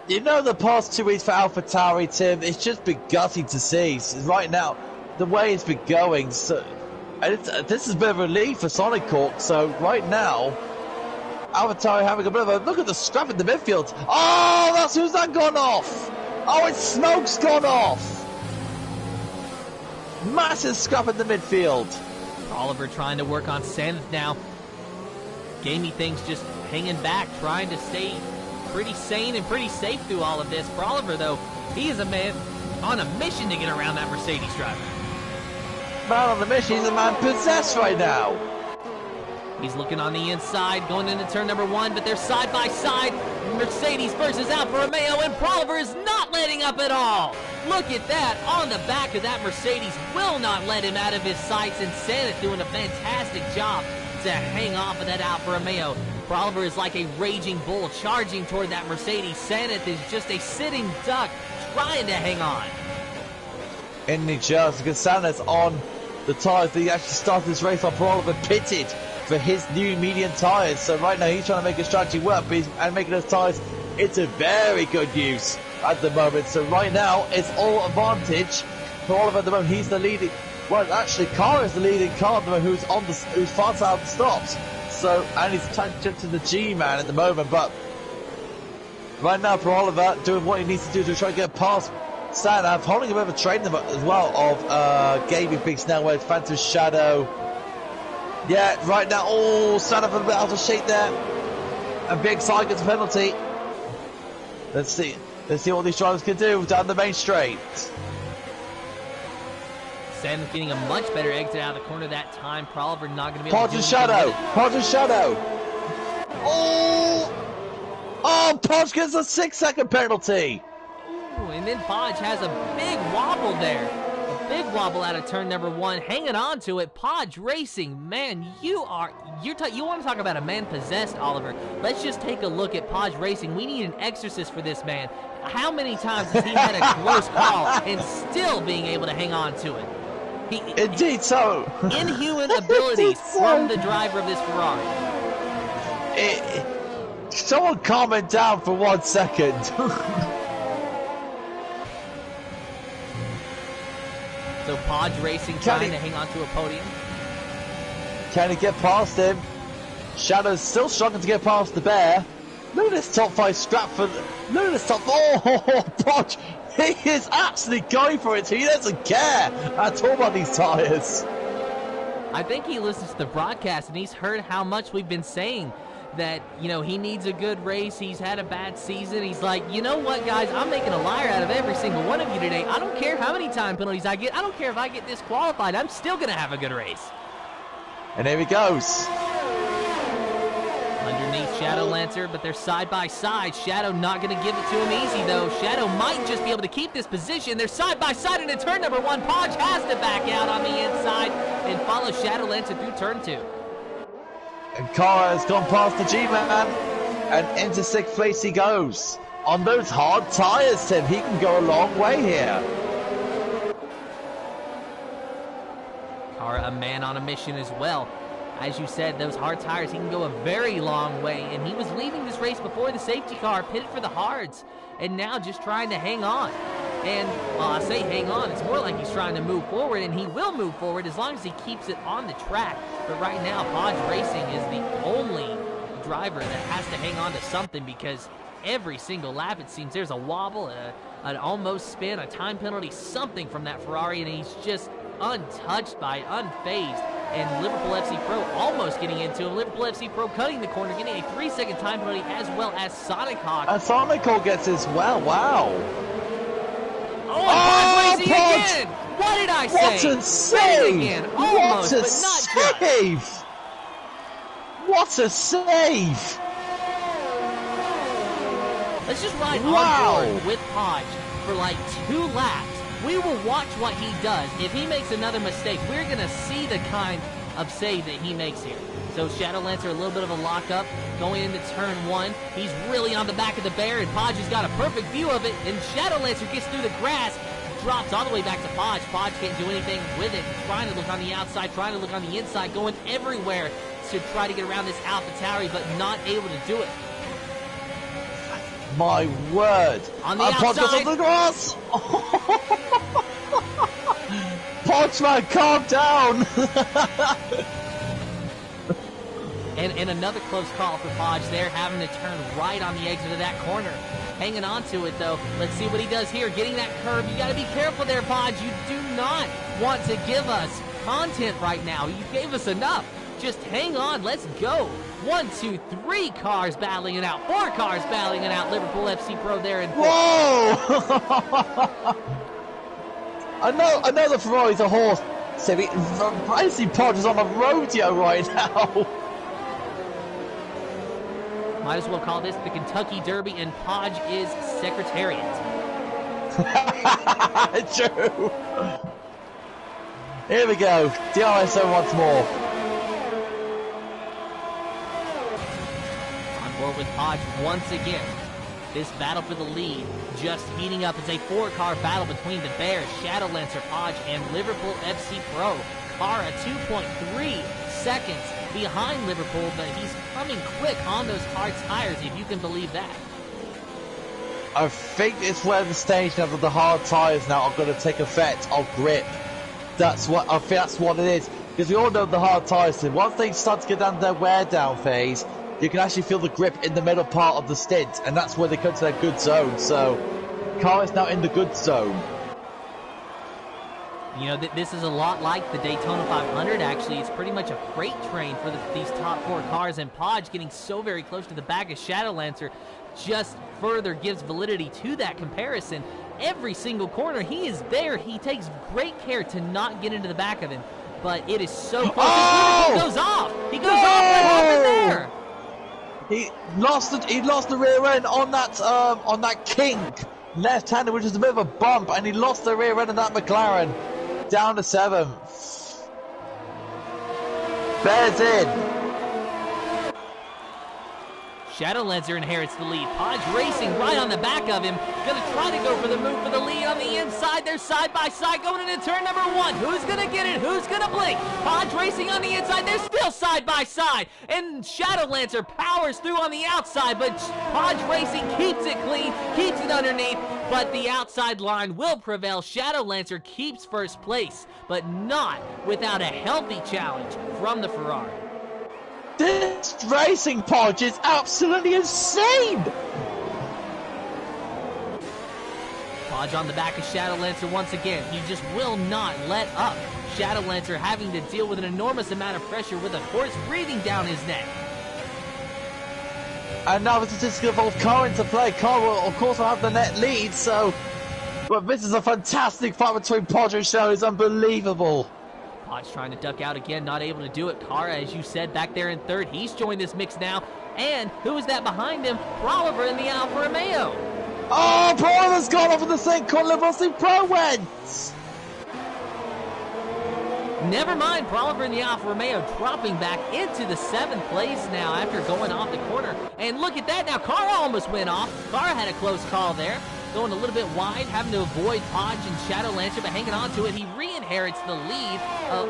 You know, the past 2 weeks for AlphaTauri, Tim, it's just been gutting to see. Right now, the way it's been going, so this is a bit of a relief for Sonic Cork. So right now, AlphaTauri having a bit of a look at the scrap in the midfield. Oh, that's who's that gone off? Oh, it's Smoke's gone off. Massive scrap in the midfield. Oliver trying to work on Sandth now. Gamey things just hanging back, trying to stay pretty sane and pretty safe through all of this. For Oliver, though, he is a man on a mission to get around that Mercedes driver. Man on the mission, he's a man possessed right now. He's looking on the inside, going into turn number 1, but they're side by side. Mercedes versus Alfa Romeo, and Oliver is not letting up at all. Look at that, on the back of that Mercedes, will not let him out of his sights, and Sandeth doing a fantastic job to hang off of that Alfa Romeo. Oliver is like a raging bull charging toward that Mercedes. Sandeth is just a sitting duck trying to hang on. Indy just because Santa's on the tyres that he actually started this race on. Oliver pitted for his new medium tyres, so right now he's trying to make his strategy work, but and making those tyres into very good use at the moment. So right now it's all advantage for Oliver at the moment. He's the leading. Well, actually, Car is the leading car at the moment, who's far out the stops. So, and he's tangent to the G-man at the moment, but right now for Oliver, doing what he needs to do to try to get past Santa, holding a bit of a train them as well of Gaby Big Snell, where Phantom Shadow. Yeah, right now, oh, Santa a bit out of shape there. And Big Side gets a penalty. Let's see what these drivers can do down the main straight. Santa's getting a much better exit out of the corner that time. Oliver not going to be able to do Pod and Shadow. Oh, Podge gets a 6-second penalty. Ooh, and then Podge has a big wobble there. A big wobble out of turn number 1, hanging on to it. Podge Racing, man, you want to talk about a man possessed, Oliver. Let's just take a look at Podge Racing. We need an exorcist for this man. How many times has he had a close call and still being able to hang on to it? Indeed so. Inhuman abilities from the driver of this Ferrari. Someone calm it down for 1 second. So Podge Racing trying to hang on to a podium. Can he get past him? Shadow's still struggling to get past the bear. Look at this top 5 scrap for. Look at this top. Oh, Podge. He is absolutely going for it. He doesn't care at all about these tyres. I think he listens to the broadcast and he's heard how much we've been saying that, you know, he needs a good race. He's had a bad season. He's like, you know what, guys? I'm making a liar out of every single one of you today. I don't care how many time penalties I get. I don't care if I get disqualified. I'm still going to have a good race. And here he goes. Underneath Shadow Lancer, but they're side by side. Shadow not going to give it to him easy, though. Shadow might just be able to keep this position. They're side by side into turn number 1. Podge has to back out on the inside and follow Shadow Lancer through turn 2. And Cara has gone past the G-Man, and into 6th place he goes. On those hard tyres, Tim, he can go a long way here. Cara, a man on a mission as well. As you said, those hard tires, he can go a very long way, and he was leading this race before the safety car pitted for the hards, and now just trying to hang on. And, well, I say hang on, it's more like he's trying to move forward, and he will move forward as long as he keeps it on the track. But right now, Podge Racing is the only driver that has to hang on to something, because every single lap, it seems there's a wobble, an almost spin, a time penalty, something from that Ferrari, and he's just untouched by it, unfazed. And Liverpool FC Pro almost getting into him. Liverpool FC Pro cutting the corner, getting a 3-second time penalty, as well as Sonic Hawk. And Sonic Hawk gets as well, wow. Oh, Podge Racing again! What did I say? What a save! Again. Almost, what a but not save! just. What a save! Let's just ride on board with Podge for like 2 laps. We will watch what he does. If he makes another mistake, we're going to see the kind of save that he makes here. So Shadow Lancer, a little bit of a lockup going into turn 1. He's really on the back of the bear, and Podge has got a perfect view of it. And Shadow Lancer gets through the grass, drops all the way back to Podge. Podge can't do anything with it. Trying to look on the outside, trying to look on the inside, going everywhere to try to get around this AlphaTauri, but not able to do it. My word. On the outside. Podge goes on the grass. Podge, man, calm down. And another close call for Podge there, having to turn right on the exit of that corner. Hanging on to it, though. Let's see what he does here. Getting that curve. You got to be careful there, Podge. You do not want to give us content right now. You gave us enough. Just hang on. Let's go. 1, 2, 3 cars battling it out. 4 cars battling it out. Liverpool FC Pro there in 4th. Whoa! I know the Ferrari's a horse. So I see Podge is on a rodeo right now. Might as well call this the Kentucky Derby, and Podge is Secretariat. True. Here we go. DRSO once more. On board with Podge once again. This battle for the lead just heating up. It's a 4-car battle between the Bears, Shadowlancer Podge, and Liverpool FC Pro. Car 2.3 seconds behind Liverpool, but he's coming quick on those hard tires, if you can believe that. I think it's where the stage of the hard tires now are going to take effect of grip. That's what I think. That's what it is, because we all know the hard tires. Once they start to get down their wear down phase, you can actually feel the grip in the middle part of the stint, and that's where they come to their good zone. So, car is now in the good zone. You know, this is a lot like the Daytona 500, actually. It's pretty much a freight train for these top 4 cars, and Podge getting so very close to the back of Shadowlancer just further gives validity to that comparison. Every single corner, he is there. He takes great care to not get into the back of him, but it is so close. Oh! He goes off. He goes off. What happened there? He lost the rear end on that kink left-hander, which is a bit of a bump, and he lost the rear end of that McLaren. Down to 7th. Bears in. Shadowlancer inherits the lead. Podge racing right on the back of him. Gonna try to go for the move for the lead on the inside. They're side by side going into turn number 1. Who's gonna get it? Who's gonna blink? Podge racing on the inside. They're still side by side. And Shadowlancer powers through on the outside, but Podge racing keeps it clean, keeps it underneath, but the outside line will prevail. Shadowlancer keeps first place, but not without a healthy challenge from the Ferrari. This racing Podge is absolutely insane! Podge on the back of Shadowlancer once again. He just will not let up. Shadowlancer having to deal with an enormous amount of pressure with a horse breathing down his neck. And now the statistical evolved car into play. Car will, of course, will have the net lead, so... But this is a fantastic fight between Podge and Shadow. It's unbelievable. Podge trying to duck out again, not able to do it. Kara, as you said, back there in 3rd. He's joined this mix now. And who is that behind him? Proliver in the Alfa Romeo. Oh, Proliver's gone off of the same corner Liverpool Pro went. Never mind, Proliver in the Alfa Romeo dropping back into the 7th place now after going off the corner. And look at that now, Kara almost went off. Kara had a close call there. Going a little bit wide, having to avoid Podge and Shadowlancer, but hanging on to it. He re-inherits the lead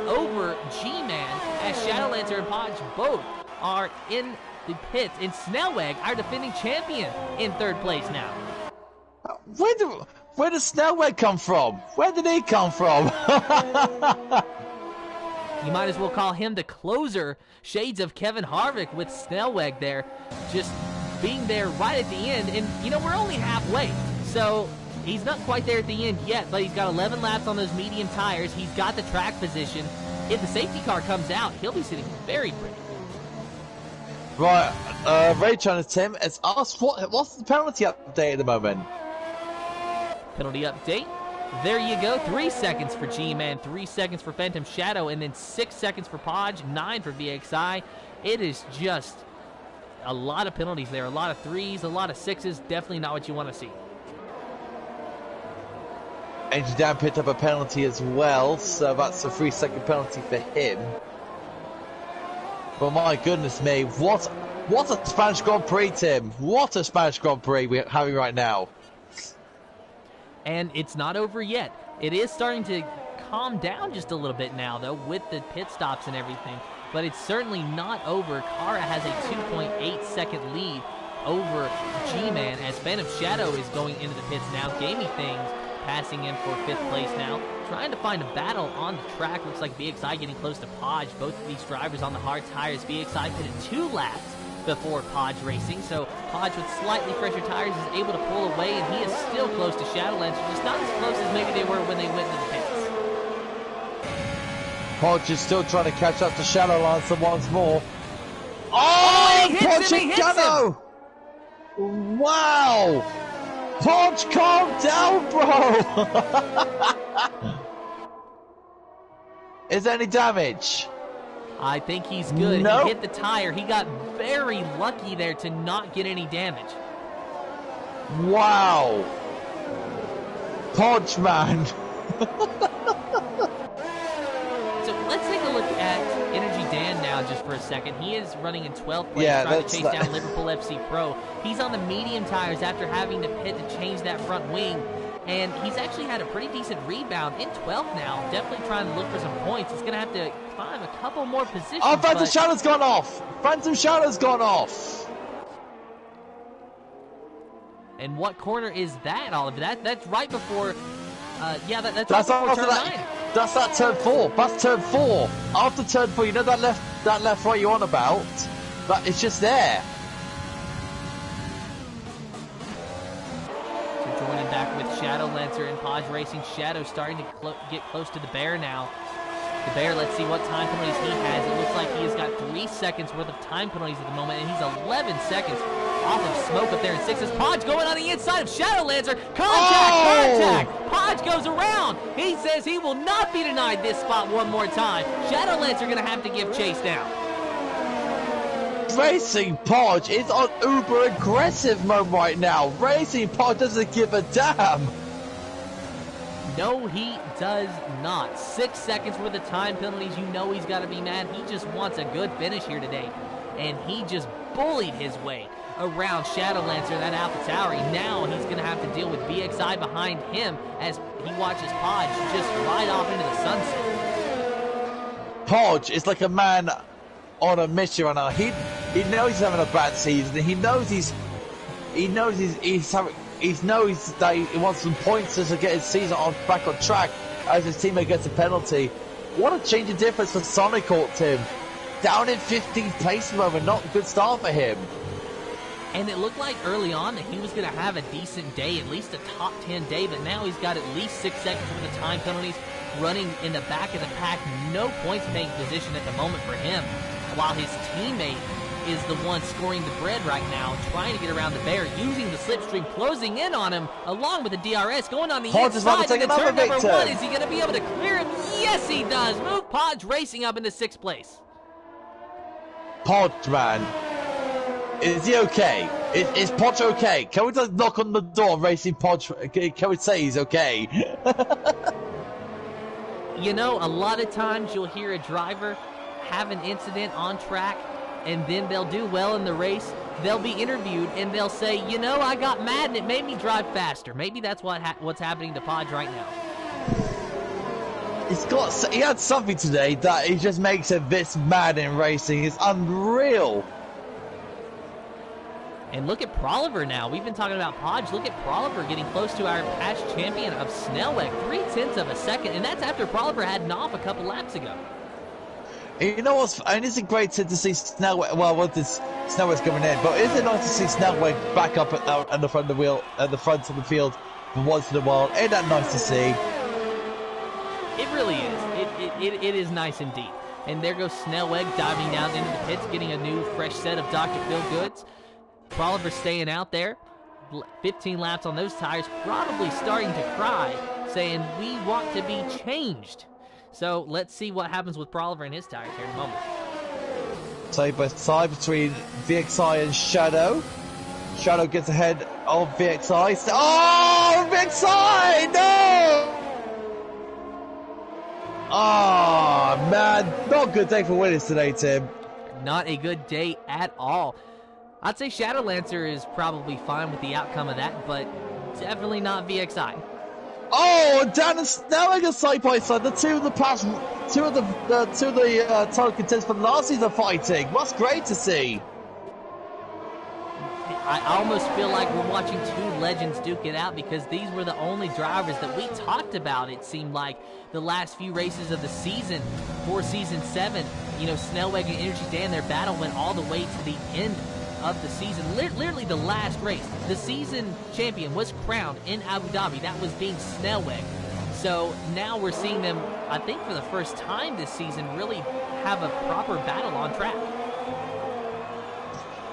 over G-Man as Shadowlancer and Podge both are in the pits. And Snellweg, our defending champion, in 3rd place now. Where does Snellweg come from? Where did he come from? You might as well call him the closer. Shades of Kevin Harvick with Snellweg there, just being there right at the end. And, you know, we're only halfway. So he's not quite there at the end yet, but he's got 11 laps on those medium tires. He's got the track position. If the safety car comes out, he'll be sitting very pretty. Right, Ray Chan Tim has asked what's the penalty update at the moment? Penalty update. There you go. 3 seconds for G-Man, 3 seconds for Phantom Shadow, and then 6 seconds for Podge, 9 for VXI. It is just a lot of penalties there. A lot of 3s, a lot of 6s. Definitely not what you want to see. Angel Dan picked up a penalty as well, so that's a 3-second penalty for him. But my goodness me, what a Spanish Grand Prix, Tim. What a Spanish Grand Prix we're having right now. And it's not over yet. It is starting to calm down just a little bit now, though, with the pit stops and everything. But it's certainly not over. Kara has a 2.8-second lead over G-Man as Phantom Shadow is going into the pits now. Gamey Things passing in for 5th place now. Trying to find a battle on the track. Looks like VXI getting close to Podge. Both of these drivers on the hard tires. VXI pitted 2 laps before Podge racing, so Podge with slightly fresher tires is able to pull away, and he is still close to Shadowlancer, just not as close as maybe they were when they went into the pits. Podge is still trying to catch up to Shadowlancer once more. Oh, he hits him, he hits him! Wow! Podge, calm down, bro! Is there any damage? I think he's good. Nope. He hit the tire. He got very lucky there to not get any damage. Wow. Podge, man. So So let's take a look at Energy Dan now just for a second. He is running in 12th place, Yeah, trying to chase down Liverpool FC Pro. He's on the medium tires after having to pit to change that front wing. And he's actually had a pretty decent rebound in 12th now. Definitely trying to look for some points. He's going to have to climb a couple more positions. Oh, Phantom Shadow's gone off! Phantom Shadow's gone off! And what corner is that, Oliver? That's right before... that's right That's before turn 9. That's that turn 4. That's turn 4. After turn 4, you know that left right you're on about? That it's just there. So joining back with Shadow Lancer and Podge Racing. Shadow starting to get close to the Bear now. The Bear, let's see what time penalties he has. It looks like he has got 3 seconds worth of time penalties at the moment, and he's 11 seconds off of smoke up there in 6th. Podge going on the inside of Shadow Lancer. Contact! Podge goes around. He says he will not be denied this spot one more time. Shadow Lancer going to have to give chase now. Racing Podge is on uber aggressive mode right now. Racing Podge doesn't give a damn. No, he does not. 6 seconds worth of time penalties. You know he's got to be mad. He just wants a good finish here today. And he just bullied his way around Shadow Lancer, that AlphaTauri. Now he's going to have to deal with VXI behind him as he watches Podge just ride off into the sunset. Podge is like a man on a mission right now. He knows he's having a bad season. He knows that he wants some points to get his season back on track as his teammate gets a penalty. What a change of difference for Sonic caught him. Down in 15th place at the moment, not a good start for him. And it looked like early on that he was going to have a decent day, at least a top 10 day, but now he's got at least 6 seconds worth of time penalties, running in the back of the pack, no points paying position at the moment for him, while his teammate is the one scoring the bread right now, trying to get around the Bear, using the slipstream, closing in on him, along with the DRS, going on the inside into turn number 1. Is he going to be able to clear him? Yes, he does. Move Podge Racing up into 6th place. Podge, man. Is he okay? Is Podge okay? Can we just knock on the door, Racing Podge? Can we say he's okay? You know, a lot of times you'll hear a driver have an incident on track, and then they'll do well in the race. They'll be interviewed, and they'll say, you know, I got mad and it made me drive faster. Maybe that's what's happening to Podge right now. He had something today that he just makes him this mad in racing. It's unreal. And look at Proliver now. We've been talking about Podge. Look at Proliver getting close to our past champion of Snellweg. 0.3 of a second, and that's after Proliver had an off a couple laps ago. You know what's, and it's great to see Snellweg, well, what this Snellweg's coming in, but isn't it nice to see Snellweg back up at the front of the wheel, at the front of the field for once in a while? Ain't that nice to see? It really is. It is nice indeed. And there goes Snellweg diving down into the pits, getting a new fresh set of Dr. Phil Goods. Proliver staying out there, 15 laps on those tires, probably starting to cry, saying, we want to be changed. So let's see what happens with Proliver and his tires here in a moment. Side by side between VXI and Shadow. Shadow gets ahead of VXI. Oh, VXI! No! Oh, man. Not a good day for winners today, Tim. Not a good day at all. I'd say Shadow Lancer is probably fine with the outcome of that, but definitely not VXI. Oh, Dan and Snellweg are side by side. The two of the title contenders from last season are fighting. That's great to see. I almost feel like we're watching two legends duke it out, because these were the only drivers that we talked about, it seemed like, the last few races of the season for Season 7. You know, Snellweg and Energy Dan, their battle went all the way to the end of the season, literally the last race. The season champion was crowned in Abu Dhabi. That was being Snellweg. So now we're seeing them, I think for the first time this season, really have a proper battle on track.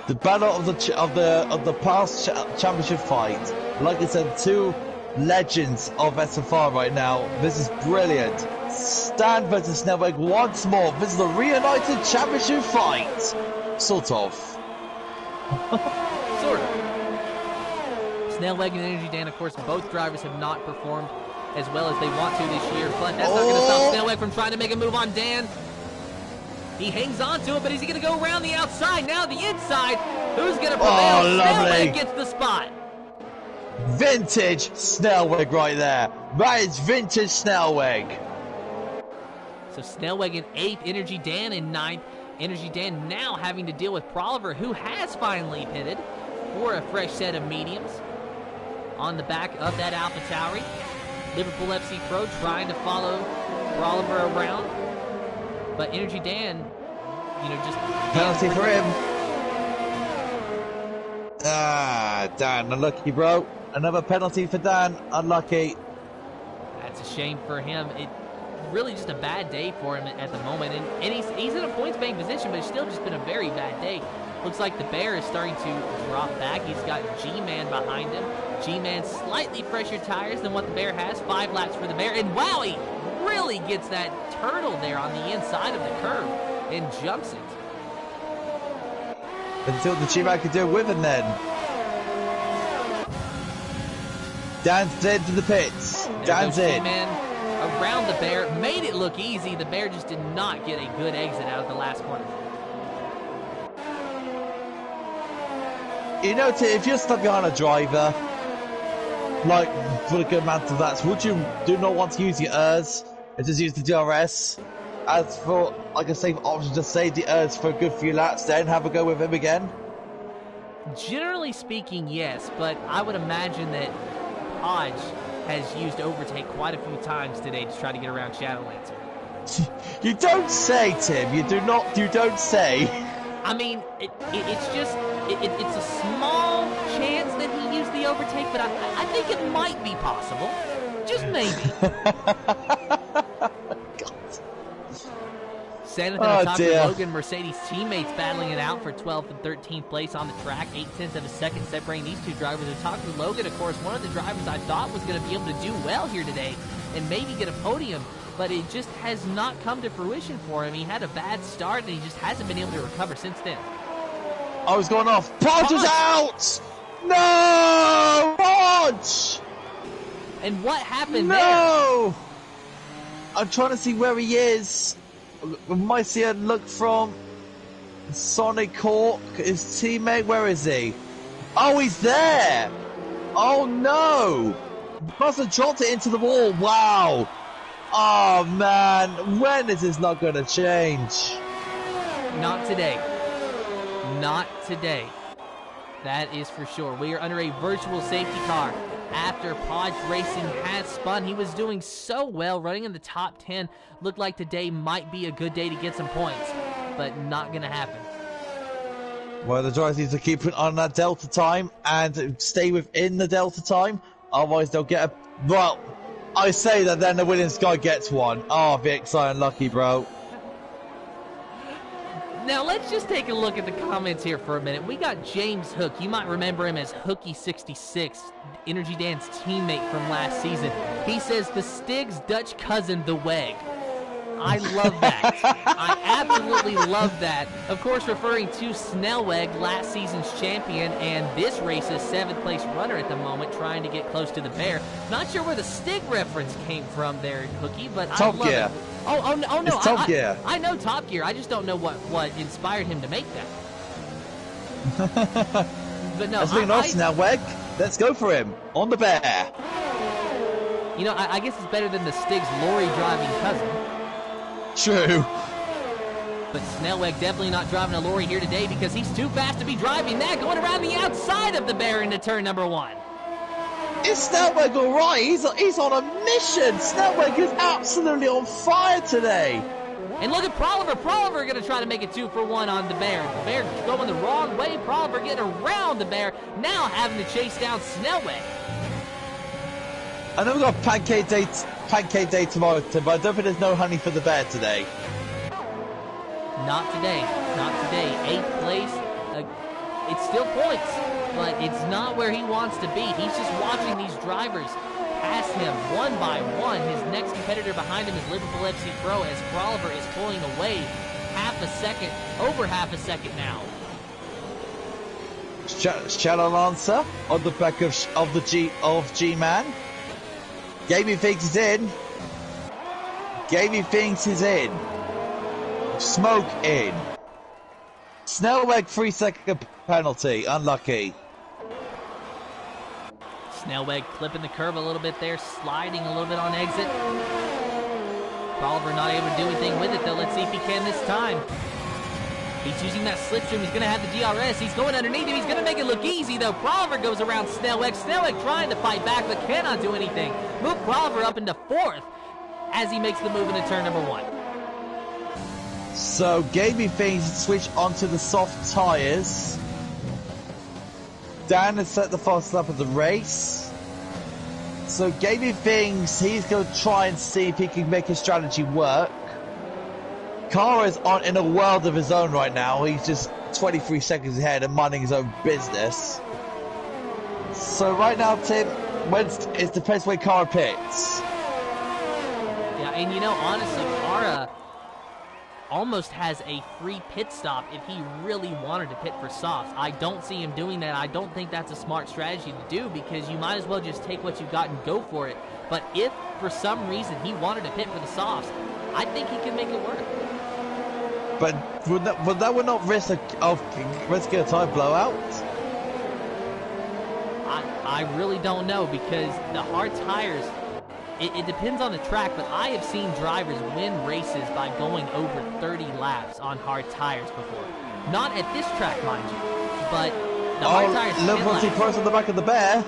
The battle of the past championship fight. Like I said, two legends of SFR right now. This is brilliant. Stan versus Snellweg once more. This is the reunited championship fight. Sort of. Sort of. Snellweg and Energy Dan, of course, both drivers have not performed as well as they want to this year, but that's not going to stop Snellweg from trying to make a move on Dan. He hangs on to it, but is he going to go around the outside? Now the inside. Who's going to prevail? Snellweg gets the spot. Vintage Snellweg right there. That is vintage Snellweg. So Snellweg in 8th, Energy Dan in 9th. Energy Dan now having to deal with Proliver, who has finally pitted for a fresh set of mediums on the back of that AlphaTauri. Liverpool FC Pro trying to follow Proliver around. But Energy Dan, just... Penalty for him. Dan, unlucky, bro. Another penalty for Dan. Unlucky. That's a shame for him. It really just a bad day for him at the moment. And he's in a points-paying position, but it's still just been a very bad day. Looks like the Bear is starting to drop back. He's got G-Man behind him. G-Man slightly fresher tires than what the Bear has. 5 laps for the Bear. And wow, he really gets that turtle there on the inside of the curve and jumps it. Until the G-Man can do it with him then. Dan's into the pits. Dan's in. G-Man around the Bear, made it look easy. The Bear just did not get a good exit out of the last corner. If you're stuck behind a driver, like for a good amount of that, would you do not want to use your ERS and just use the DRS as for like a safe option to save the ERS for a good few laps, then have a go with him again? Generally speaking, yes, but I would imagine that Hodge has used overtake quite a few times today to try to get around Shadowlancer. You don't say, Tim. You don't say. I mean, it's just it's a small chance that he used the overtake, but I think it might be possible. Just maybe. Sandeth on top of Logan Mercedes teammates battling it out for 12th and 13th place on the track. 0.8 of a second separating these two drivers. And talking to Logan, of course, one of the drivers I thought was going to be able to do well here today and maybe get a podium, but it just has not come to fruition for him. He had a bad start, and he just hasn't been able to recover since then. I was going off. Podge is out! No! Podge! And what happened there? No! I'm trying to see where he is. We might see a look from Sonic Hawk, his teammate. Where is he? Oh, he's there! Oh no! Must have dropped it into the wall. Wow! Oh man, when is this not going to change? Not today. Not today. That is for sure. We are under a virtual safety car. After Podge Racing has spun, he was doing so well, running in the top 10. Looked like today might be a good day to get some points, but not going to happen. Well, the drivers need to keep it on that Delta time and stay within the Delta time. Otherwise, they'll get a... Well, I say that then the winning guy gets one. Oh, Vix, I'm unlucky, bro. Now, let's just take a look at the comments here for a minute. We got James Hook. You might remember him as Hookie66, Energy Dan's teammate from last season. He says, the Stig's Dutch cousin, the Weg. I love that. I absolutely love that. Of course, referring to Snellweg, last season's champion, and this race's 7th place runner at the moment, trying to get close to the Bear. Not sure where the Stig reference came from there, Hookie, but I love it. Oh no! It's Top Gear. I know Top Gear. I just don't know what inspired him to make that. But no, speaking of Snellweg, let's go for him on the Bear. I guess it's better than the Stig's lorry driving cousin. True. But Snellweg definitely not driving a lorry here today because he's too fast to be driving that, going around the outside of the Bear into turn number 1. Is Snellweg alright? He's on a mission. Snellweg is absolutely on fire today. And look at Proliver. Proliver going to try to make it 2 for 1 on the Bear. The Bear going the wrong way. Proliver getting around the Bear. Now having to chase down Snellweg. I know we've got pancake day tomorrow, but I don't think there's no honey for the Bear today. Not today. Not today. 8th place. It's still points, but it's not where he wants to be. He's just watching these drivers pass him one by one. His next competitor behind him is Liverpool FC Pro as Proliver is pulling away over half a second now. Shadowlancer on the back of G-Man. Gamey thinks he's in. Gamey thinks he's in. Smoke in. Snellweg 3-second penalty. Unlucky. Snellweg clipping the curve a little bit there, sliding a little bit on exit. Oliver not able to do anything with it, though. Let's see if he can this time. He's using that slipstream. He's going to have the DRS. He's going underneath him. He's going to make it look easy, though. Proliver goes around Snellweg. Snellweg trying to fight back, but cannot do anything. Move Proliver up into 4th as he makes the move into turn number 1. So, Gamey thinks to switch onto the soft tyres. Dan has set the fastest lap of the race. So, Gamey thinks he's going to try and see if he can make his strategy work. Car is in a world of his own right now. He's just 23 seconds ahead and minding his own business. So right now, Tim, it depends where Cara pits. Yeah, and you know, honestly, Cara almost has a free pit stop if he really wanted to pit for softs. I don't see him doing that. I don't think that's a smart strategy to do, because you might as well just take what you've got and go for it. But if for some reason he wanted to pit for the softs, I think he can make it work. But would that not risk risking a tire blowout? I really don't know, because the hard tires, it depends on the track, but I have seen drivers win races by going over 30 laps on hard tires before. Not at this track, mind you, but the hard tires. Liverpool Prix on the back of the bear.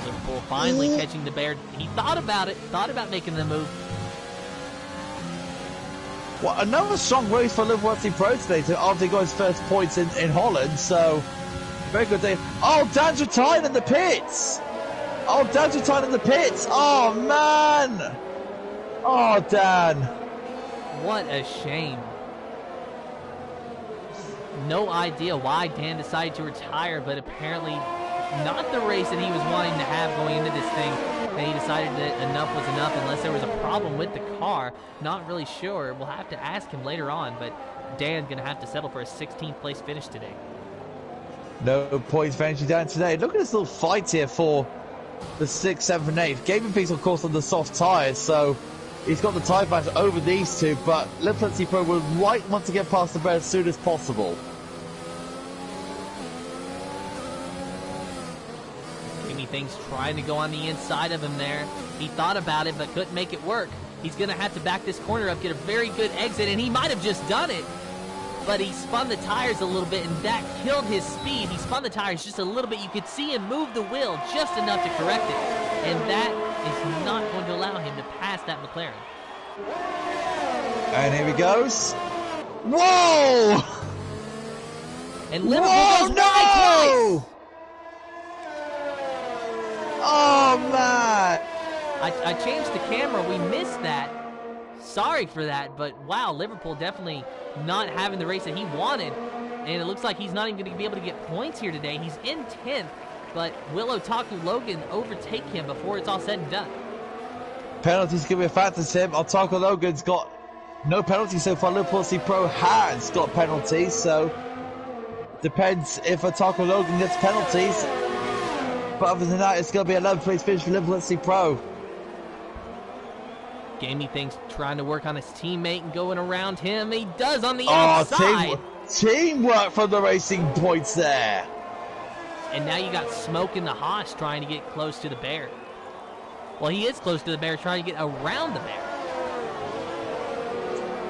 Liverpool finally catching the bear. He thought about making the move. Well, another strong race for Liverpool Pro today after he got his first points in Holland, so very good day. Oh, Dan's retired in the pits! Oh, man! Oh, Dan. What a shame. No idea why Dan decided to retire, but apparently not the race that he was wanting to have going into this thing. And he decided that enough was enough, unless there was a problem with the car. Not really sure. We'll have to ask him later on, but Dan's going to have to settle for a 16th place finish today. No points for Andrew Dan today. Look at this little fight here for the 6th, 7th, and 8th. Gaming Peaks, of course, on the soft tyres, so he's got the tyre patch over these two, but Liverpool Pro would want to get past the bear as soon as possible. Things trying to go on the inside of him there. He thought about it, but couldn't make it work. He's going to have to back this corner up, get a very good exit, and he might have just done it. But he spun the tires a little bit, and that killed his speed. He spun the tires just a little bit. You could see him move the wheel just enough to correct it. And that is not going to allow him to pass that McLaren. And here he goes. Whoa! And Liverpool goes wide twice. Oh, man! I changed the camera. We missed that. Sorry for that, but wow, Liverpool definitely not having the race that he wanted. And it looks like he's not even going to be able to get points here today. He's in 10th, but will Otaku Logan overtake him before it's all said and done? Penalties could be a factor, Tim. Otaku Logan's got no penalties so far. Liverpool Pro has got penalties, so depends if Otaku Logan gets penalties. But other than that, it's going to be a 11th place finish for Liverpool Pro. Gamey thinks trying to work on his teammate and going around him. He does on the outside. Teamwork from the Racing Points there. And now you got Smoke in the Haas trying to get close to the bear. Well, he is close to the bear, trying to get around the bear.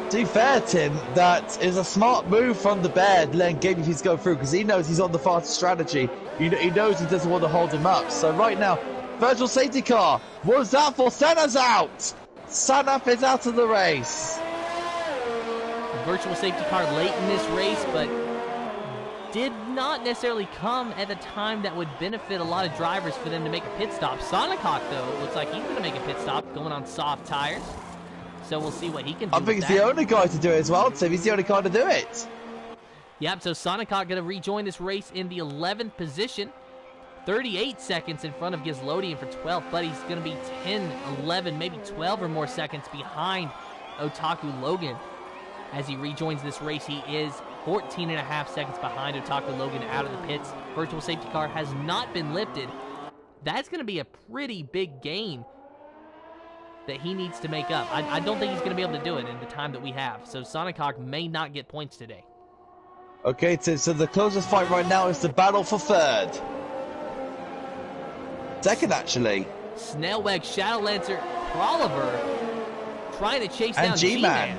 To be fair, Tim, that is a smart move from the bear, letting Gamey Feast go through, because he knows he's on the fastest strategy. He knows he doesn't want to hold him up. So right now, virtual safety car. What was that for? Senna's out! Senna is out of the race. Virtual safety car late in this race, but did not necessarily come at a time that would benefit a lot of drivers for them to make a pit stop. Sonicok, though, looks like he's going to make a pit stop going on soft tires. So we'll see what he can do. I think he's the only guy to do it as well, Tim. He's the only guy to do it. Yep, so Sonicok going to rejoin this race in the 11th position. 38 seconds in front of Gizlodian for 12th, but he's going to be 10, 11, maybe 12 or more seconds behind Otaku Logan. As he rejoins this race, he is 14.5 seconds behind Otaka Logan out of the pits. Virtual safety car has not been lifted. That's going to be a pretty big gain that he needs to make up. I don't think he's going to be able to do it in the time that we have. So Sonic Hawk may not get points today. Okay, Tim, so the closest fight right now is the battle for third. Second, actually. Snellweg, Shadowlancer, Oliver trying to chase down G-Man.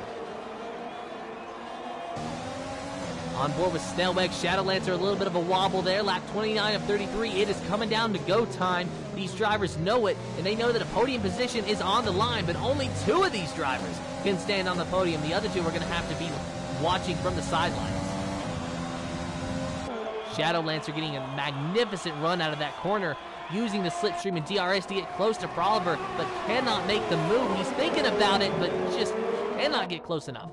On board with Snellweg, Shadowlancer, a little bit of a wobble there. Lap 29 of 33. It is coming down to go time. These drivers know it, and they know that a podium position is on the line, but only 2 of these drivers can stand on the podium. The other 2 are going to have to be watching from the sidelines. Shadowlancer getting a magnificent run out of that corner, using the slipstream and DRS to get close to Proliver, but cannot make the move. He's thinking about it, but just cannot get close enough.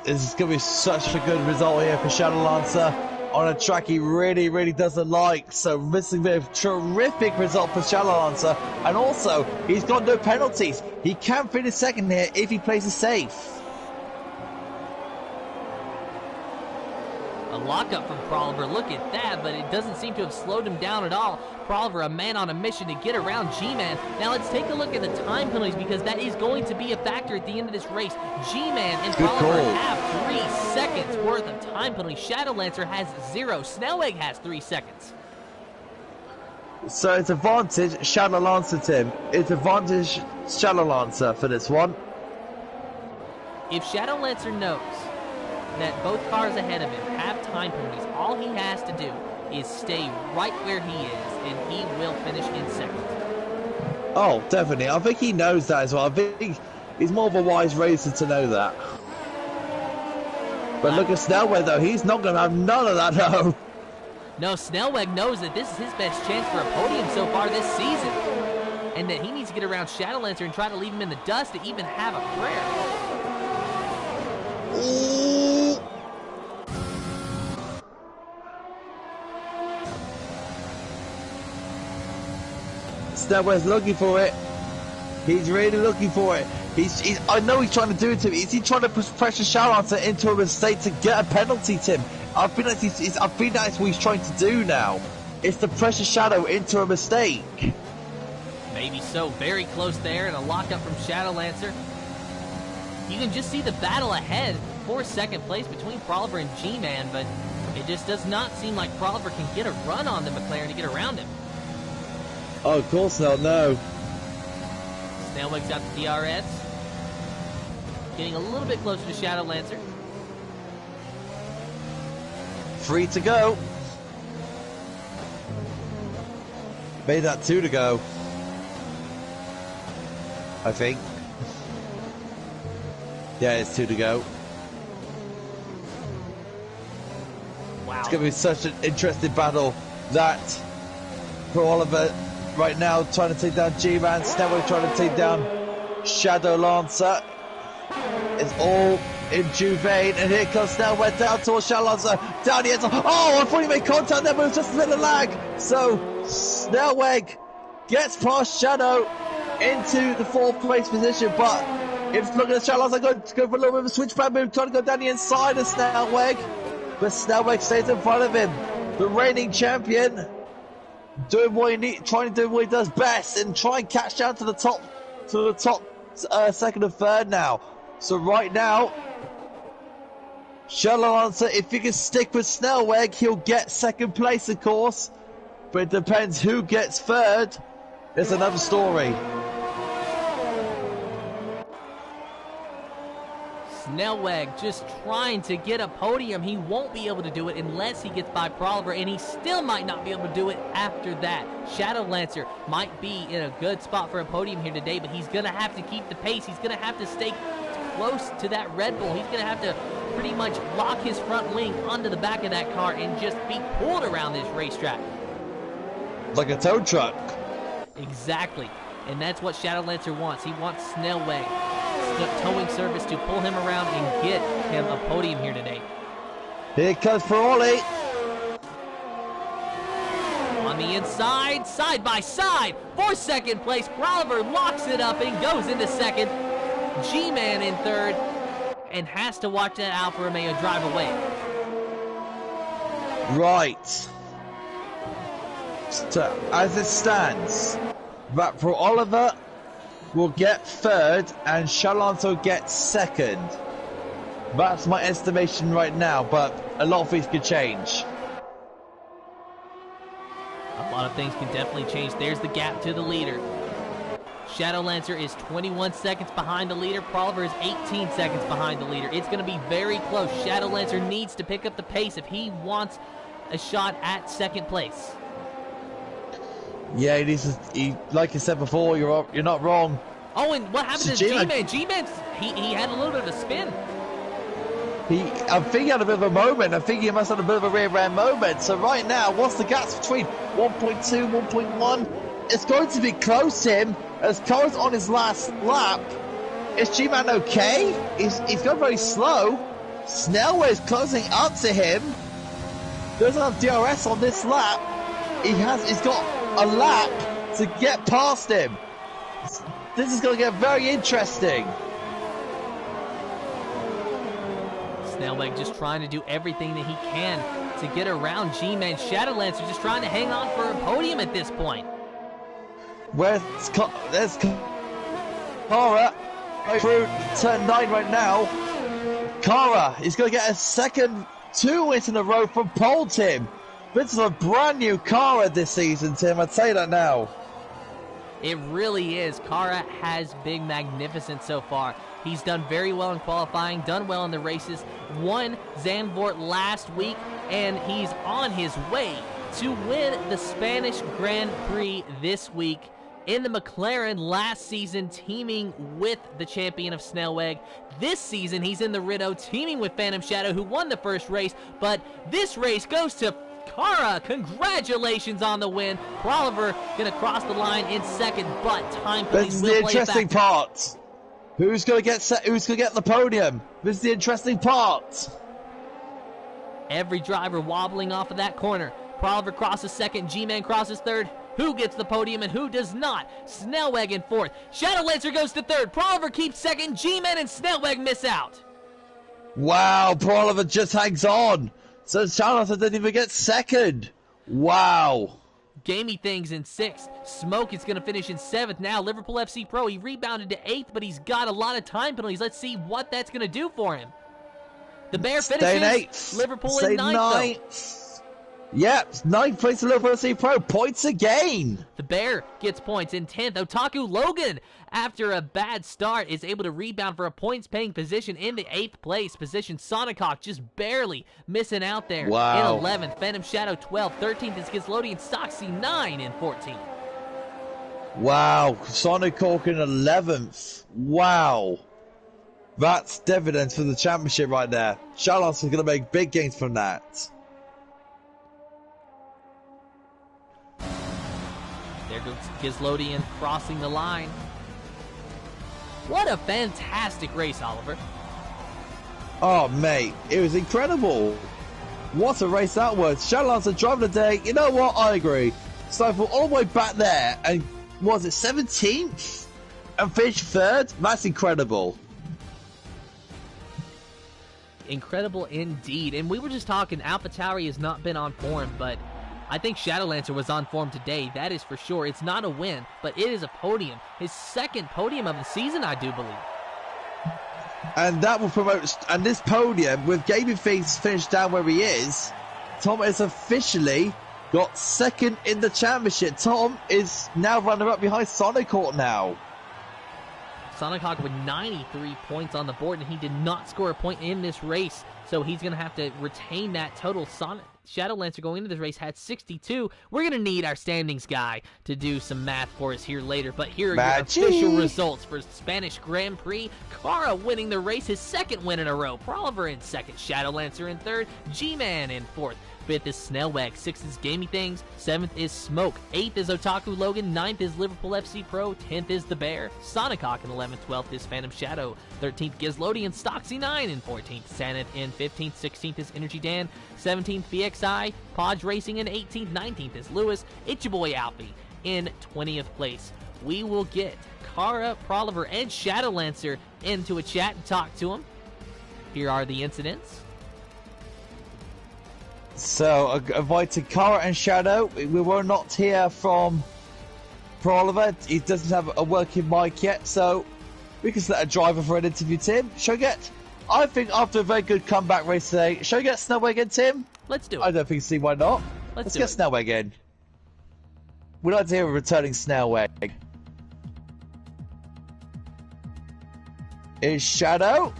This is going to be such a good result here for Shadowlancer on a track he really, really doesn't like. So this is a terrific result for Shadowlancer. And also, he's got no penalties. He can finish second here if he plays it safe. A lockup from Proliver, look at that, but it doesn't seem to have slowed him down at all. Proliver, a man on a mission to get around G-Man. Now let's take a look at the time penalties, because that is going to be a factor at the end of this race. G-Man and Proliver have 3 seconds worth of time penalty. Shadowlancer has 0. Snellweg has 3 seconds. So it's advantage Shadowlancer, Tim. It's advantage Shadowlancer for this one. If Shadowlancer knows that both cars ahead of him have time penalties, all he has to do is stay right where he is, and he will finish in second. Oh, definitely. I think he knows that as well. I think he's more of a wise racer to know that. But look at Snellweg, though. He's not going to have none of that, no. No, Snellweg knows that this is his best chance for a podium so far this season, and that he needs to get around Shadowlancer and try to leave him in the dust to even have a prayer. Snellweg's looking for it. He's really looking for it. I know he's trying to do it to me. Is he trying to push pressure Shadowlancer into a mistake to get a penalty, Tim? I think that's what he's trying to do now. It's to pressure Shadow into a mistake. Maybe so. Very close there, and a lockup from Shadowlancer. You can just see the battle ahead for second place between Proliver and G-Man, but it just does not seem like Proliver can get a run on the McLaren to get around him. Oh, of course not, no. Snellweg's got the DRS. Getting a little bit closer to Shadowlancer. 3 to go. Made that 2 to go. I think. Yeah, it's 2 to go. Wow. It's going to be such an interesting battle. That for Oliver right now trying to take down G-Man. Snellweg trying to take down Shadowlancer. It's all in Juvain, and here comes Snellweg down towards Shadowlancer. Down the end. Oh, I thought he made contact there, but it was just a bit of lag. So Snellweg gets past Shadow into the 4th place position, but if looking at Shadowlancer, go for a little bit of a switchback move, trying to go down the inside of Snellweg, but Snellweg stays in front of him. The reigning champion doing what he needs, trying to do what he does best, and try and catch down to the top, second and third now. So right now, Shadowlancer, if he can stick with Snellweg, he'll get second place, of course. But it depends who gets third. It's another story. Snellweg just trying to get a podium. He won't be able to do it unless he gets by Proliver, and he still might not be able to do it after that. Shadowlancer might be in a good spot for a podium here today, but he's going to have to keep the pace. He's going to have to stay close to that Red Bull. He's going to have to pretty much lock his front wing onto the back of that car and just be pulled around this racetrack. Like a tow truck. Exactly. And that's what Shadowlancer wants. He wants Snellweg towing service to pull him around and get him a podium here today. Here comes Ferrari. On the inside, side by side, for second place. Proliver locks it up and goes into second. G-Man in third. and has to watch that Alfa Romeo drive away. Right. So, as it stands, that for Oliver will get third and Alonso gets second. That's my estimation right now, but a lot of things could change. A lot of things can definitely change. There's the gap to the leader. Shadowlancer is 21 seconds behind the leader. Proliver is 18 seconds behind the leader. It's going to be very close. Shadowlancer needs to pick up the pace if he wants a shot at second place. Yeah, like I said before, you're not wrong. Oh, and what happened to G-Man? G-Man, he had a little bit of a spin. I think he had a bit of a moment. I think he must have had a bit of a rear end moment. So right now, what's the gap between 1.2, 1.1? It's going to be close, Tim. As Cora's on his last lap, is G-Man okay? He's going very slow. Snellway is closing up to him. Doesn't have DRS on this lap. He's got a lap to get past him. This is going to get very interesting. Snellweg just trying to do everything that he can to get around G-Man. Shadowlancer just trying to hang on for a podium at this point. There's Cara through turn 9 right now. Cara is going to get a second 2 wins in a row from pole, Tim. This is a brand new Cara this season, Tim. I'd say that now. It really is. Cara has been magnificent so far. He's done very well in qualifying, done well in the races, won Zandvoort last week, and he's on his way to win the Spanish Grand Prix this week in the McLaren last season, teaming with the champion of Snellweg. This season, he's in the Ritto, teaming with Phantom Shadow, who won the first race, but this race goes to Cara. Congratulations on the win. Proliver gonna cross the line in second, but time police will play it back. This is the interesting part. Who's gonna get the podium? This is the interesting part. Every driver wobbling off of that corner. Proliver crosses second, G-Man crosses third. Who gets the podium and who does not? Snellweg in fourth. Shadowlancer goes to third. Proliver keeps second. G-Man and Snellweg miss out. Wow, Proliver just hangs on. So Shadowlancer didn't even get second. Wow. Gamey things in sixth. Smoke is going to finish in seventh now. Liverpool FC Pro, he rebounded to eighth, but he's got a lot of time penalties. Let's see what that's going to do for him. The Bear finishes. Eighth. Liverpool in ninth. Yep, ninth place to Liverpool FC Pro. Points again. The Bear gets points in 10th. Otaku Logan, after a bad start, is able to rebound for a points-paying position in the 8th place position. Sonic Hawk just barely missing out there in 11th. Phantom Shadow 12th. 13th is Gizlodian Stocksy 9 in 14th. Wow, Sonic Hawk in 11th. Wow. That's dividends for the championship right there. Charlotte is going to make big gains from that. There goes Gizlodian crossing the line. What a fantastic race, Oliver. Oh, mate, it was incredible. What a race that was. Shadowlancer driving the day. You know what? I agree. Stifle all the way back there and was it 17th? And finished third? That's incredible. Incredible indeed. And we were just talking, AlphaTauri has not been on form, but I think Shadowlancer was on form today. That is for sure. It's not a win, but it is a podium. His second podium of the season, I do believe. And that will promote, and this podium, with Gaming-Face finished down where he is, Tom has officially got second in the championship. Tom is now running up behind Sonic Hawk now. Sonic Hawk with 93 points on the board, and he did not score a point in this race, so he's going to have to retain that total. Shadowlancer going into this race had 62. We're going to need our standings guy to do some math for us here later, but here are your official results for Spanish Grand Prix. Cara winning the race, his second win in a row. Proliver in second, Shadowlancer in third, G-Man in fourth. 5th is Snellweg, 6th is Gamey Things, 7th is Smoke, 8th is Otaku Logan, 9th is Liverpool FC Pro, 10th is The Bear, Sonic Hawk in 11th, 12th is Phantom Shadow, 13th Gizlodian Stocksy 9 in 14th, Sanith in 15th, 16th is Energy Dan, 17th VXI, Podge Racing in 18th, 19th is Lewis, it's your boy Alfie in 20th place. We will get Cara, Proliver, and Shadowlancer into a chat and talk to him. Here are the incidents. So, invited Cara and Shadow. We were not hear from Oliver. He doesn't have a working mic yet, so we can select a driver for an interview, Tim. Shall we get... I think after a very good comeback race today, shall we get Snellweg in, Tim? Let's do it. I don't think see why not. Let's get Snellweg in. We'd like to hear a returning Snellweg. Is Shadow.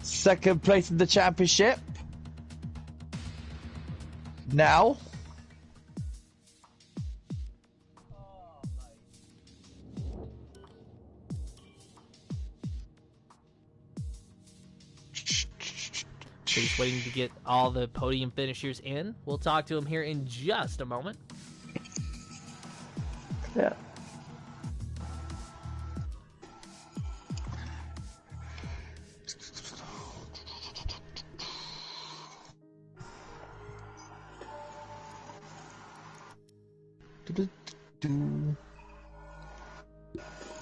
Second place in the championship. Now. So he's waiting to get all the podium finishers in. We'll talk to him here in just a moment. Yeah.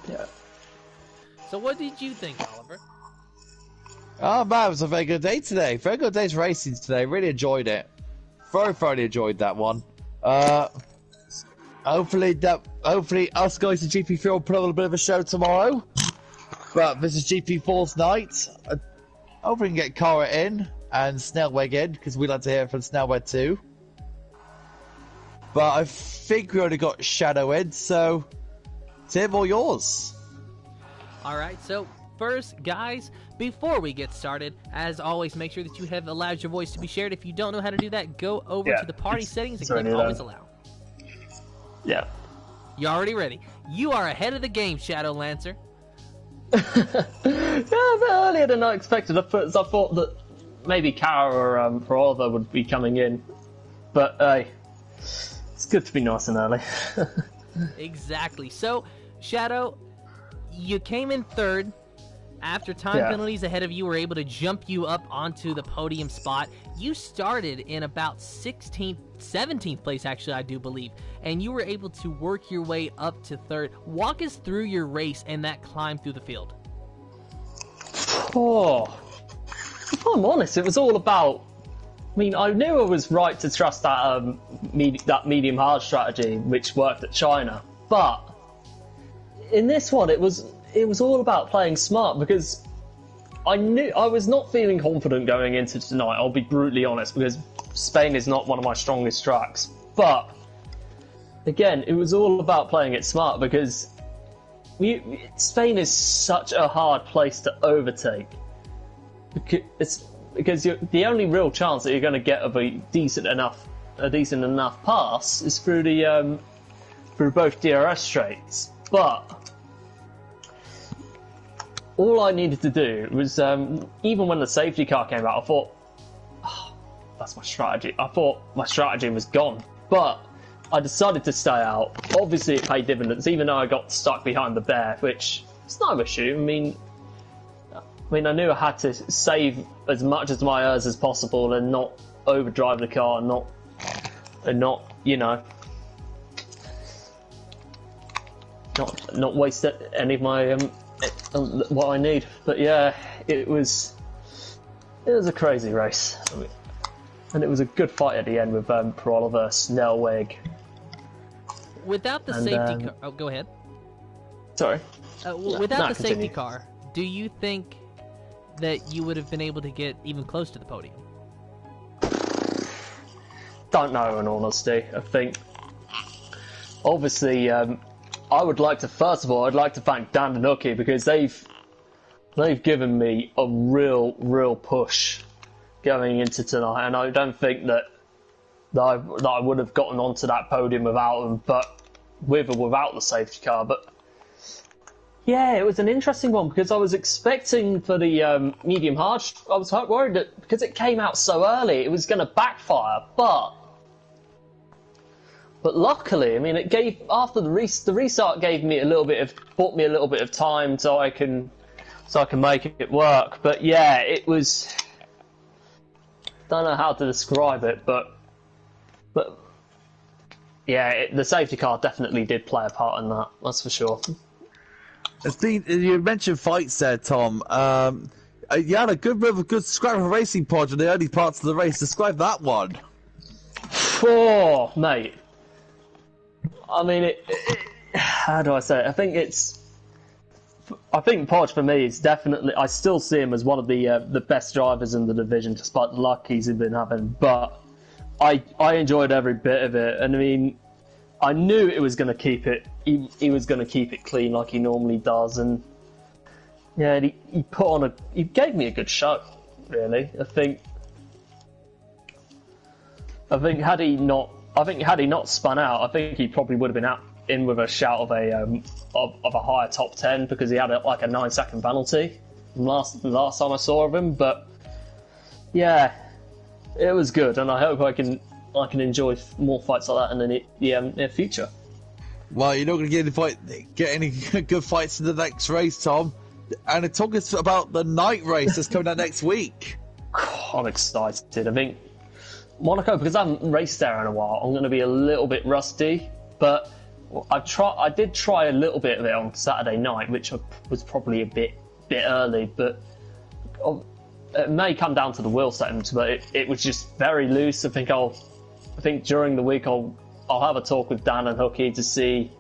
Yeah. So what did you think, Oliver? Oh man, it was a very good day today. Very good day's racing today. Really enjoyed it. Very thoroughly enjoyed that one. Hopefully us guys at GP4 will put on a bit of a show tomorrow. But this is GP4's night. Hopefully we can get Cara in and Snellweg in, because we'd like to hear from Snellweg too. But I think we only got Shadow in, so Tim, all yours. Alright, so first, guys, before we get started, as always, make sure that you have allowed your voice to be shared. If you don't know how to do that, go over to the party settings and click Always Allow. Yeah. You already ready? You are ahead of the game, Shadow Lancer. Yeah, a bit earlier than I expected. I thought that maybe Cara or Oliver would be coming in. But, it's good to be nice and early. Exactly. So, Shadow, you came in third. After time penalties ahead of you were able to jump you up onto the podium spot. You started in about 16th, 17th place, actually, I do believe. And you were able to work your way up to third. Walk us through your race and that climb through the field. Oh, if I'm honest, it was all about... I mean, I knew I was right to trust that medium-hard strategy, which worked at China. But in this one, it was all about playing smart, because I knew I was not feeling confident going into tonight. I'll be brutally honest, because Spain is not one of my strongest tracks. But again, it was all about playing it smart, because Spain is such a hard place to overtake. Because the only real chance that you're going to get of a decent enough pass is through both DRS straights. But all I needed to do was, even when the safety car came out, I thought, oh, that's my strategy. I thought my strategy was gone. But I decided to stay out. Obviously, it paid dividends, even though I got stuck behind the bear, which is no issue. I mean, I knew I had to save as much as my errors as possible and not overdrive the car, and not waste any of my what I need. But yeah, it was a crazy race, and it was a good fight at the end with Oliver, Snellweg. Without the safety car, go ahead. Sorry. Without the safety car, do you think that you would have been able to get even close to the podium? Don't know, in honesty. I think, obviously, I would like to, first of all, I'd like to thank Dan and Nookie, because they've given me a real push going into tonight, and I don't think that I would have gotten onto that podium without them, but with or without the safety car. But yeah, it was an interesting one, because I was expecting for the medium hard. I was worried that because it came out so early, it was going to backfire. But luckily, I mean, it gave after the restart gave me bought me a little bit of time so I can make it work. But yeah, it was. Don't know how to describe it, but yeah, the safety car definitely did play a part in that. That's for sure. It's been, you mentioned fights there, Tom. You had a good scrap of racing pod in the early parts of the race. Describe that one. Oh, mate. I mean, how do I say it? I think Podge for me is definitely. I still see him as one of the best drivers in the division, despite the luck he's been having. But I enjoyed every bit of it, and I mean, I knew it was going to keep it. He was going to keep it clean like he normally does, and yeah, he gave me a good show. Really, I think had he not spun out, I think he probably would have been in with a shout of a higher top 10 because he had a 9-second penalty last time I saw of him. But yeah, it was good, and I hope I can enjoy more fights like that in the near future. Well, you're not going to get any good fights in the next race, Tom. And talk us about the night race that's coming out next week. I'm excited. I think Monaco, because I haven't raced there in a while, I'm going to be a little bit rusty, but I did try a little bit of it on Saturday night, which was probably a bit early, but it may come down to the wheel settings, but it was just very loose. I think during the week I'll have a talk with Dan and Hooky to see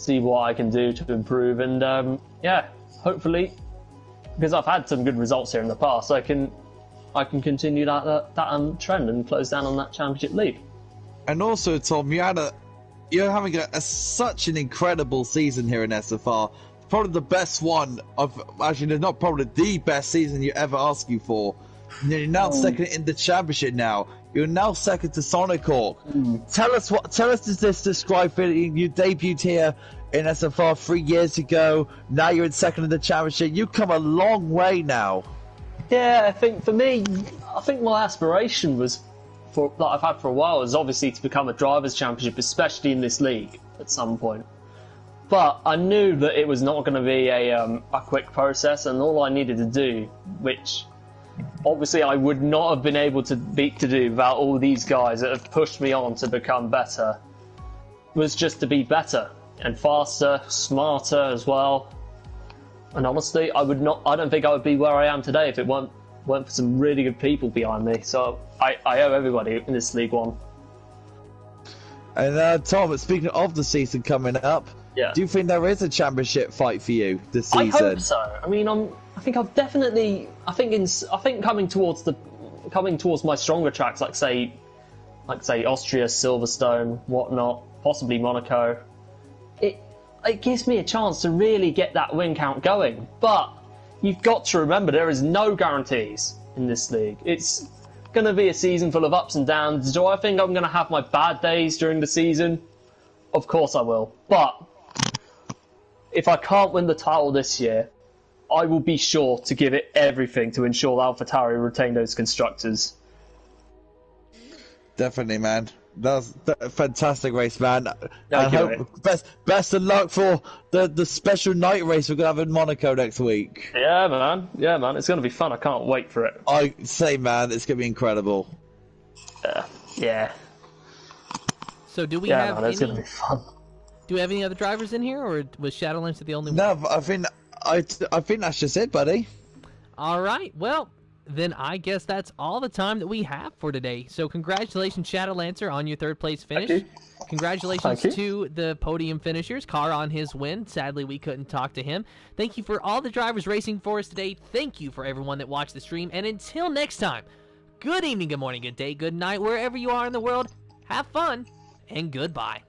what I can do to improve, and yeah, hopefully, because I've had some good results here in the past, I can continue that trend and close down on that championship lead. And also, Tom, you're having such an incredible season here in SFR. Probably the best one actually, not probably the best season you ever asked you for. You're now second in the championship now. You're now second to Sonic Hawk. Tell us does this describe feeling? You debuted here in SFR 3 years ago. Now you're in second in the championship. You've come a long way now. Yeah, I think for me, my aspiration was that I've had for a while is obviously to become a drivers' championship, especially in this league at some point. But I knew that it was not going to be a quick process, and all I needed to do, which obviously I would not have been able to do without all these guys that have pushed me on to become better, was just to be better and faster, smarter as well. And honestly, I don't think I would be where I am today if it weren't for some really good people behind me. So I owe everybody in this League One. And Tom, speaking of the season coming up, do you think there is a championship fight for you this season? I hope so. I mean, I think coming towards my stronger tracks, like say Austria, Silverstone, whatnot, possibly Monaco, it gives me a chance to really get that win count going. But you've got to remember, there is no guarantees in this league. It's going to be a season full of ups and downs. Do I think I'm going to have my bad days during the season? Of course I will. But if I can't win the title this year, I will be sure to give it everything to ensure AlphaTauri retain those constructors. Definitely, man. That was a fantastic race, man. Best of luck for the special night race we're going to have in Monaco next week. Yeah, man. It's going to be fun. I can't wait for it. I say, man, it's going to be incredible. Yeah. So do we have it's going to be fun. Do we have any other drivers in here, or was Shadowlands the only one? No, I think that's just it, buddy. All right. Well, then I guess that's all the time that we have for today. So congratulations, Shadowlancer, on your third place finish. Congratulations to the podium finishers. Carr on his win. Sadly, we couldn't talk to him. Thank you for all the drivers racing for us today. Thank you for everyone that watched the stream. And until next time, good evening, good morning, good day, good night, wherever you are in the world. Have fun, and goodbye.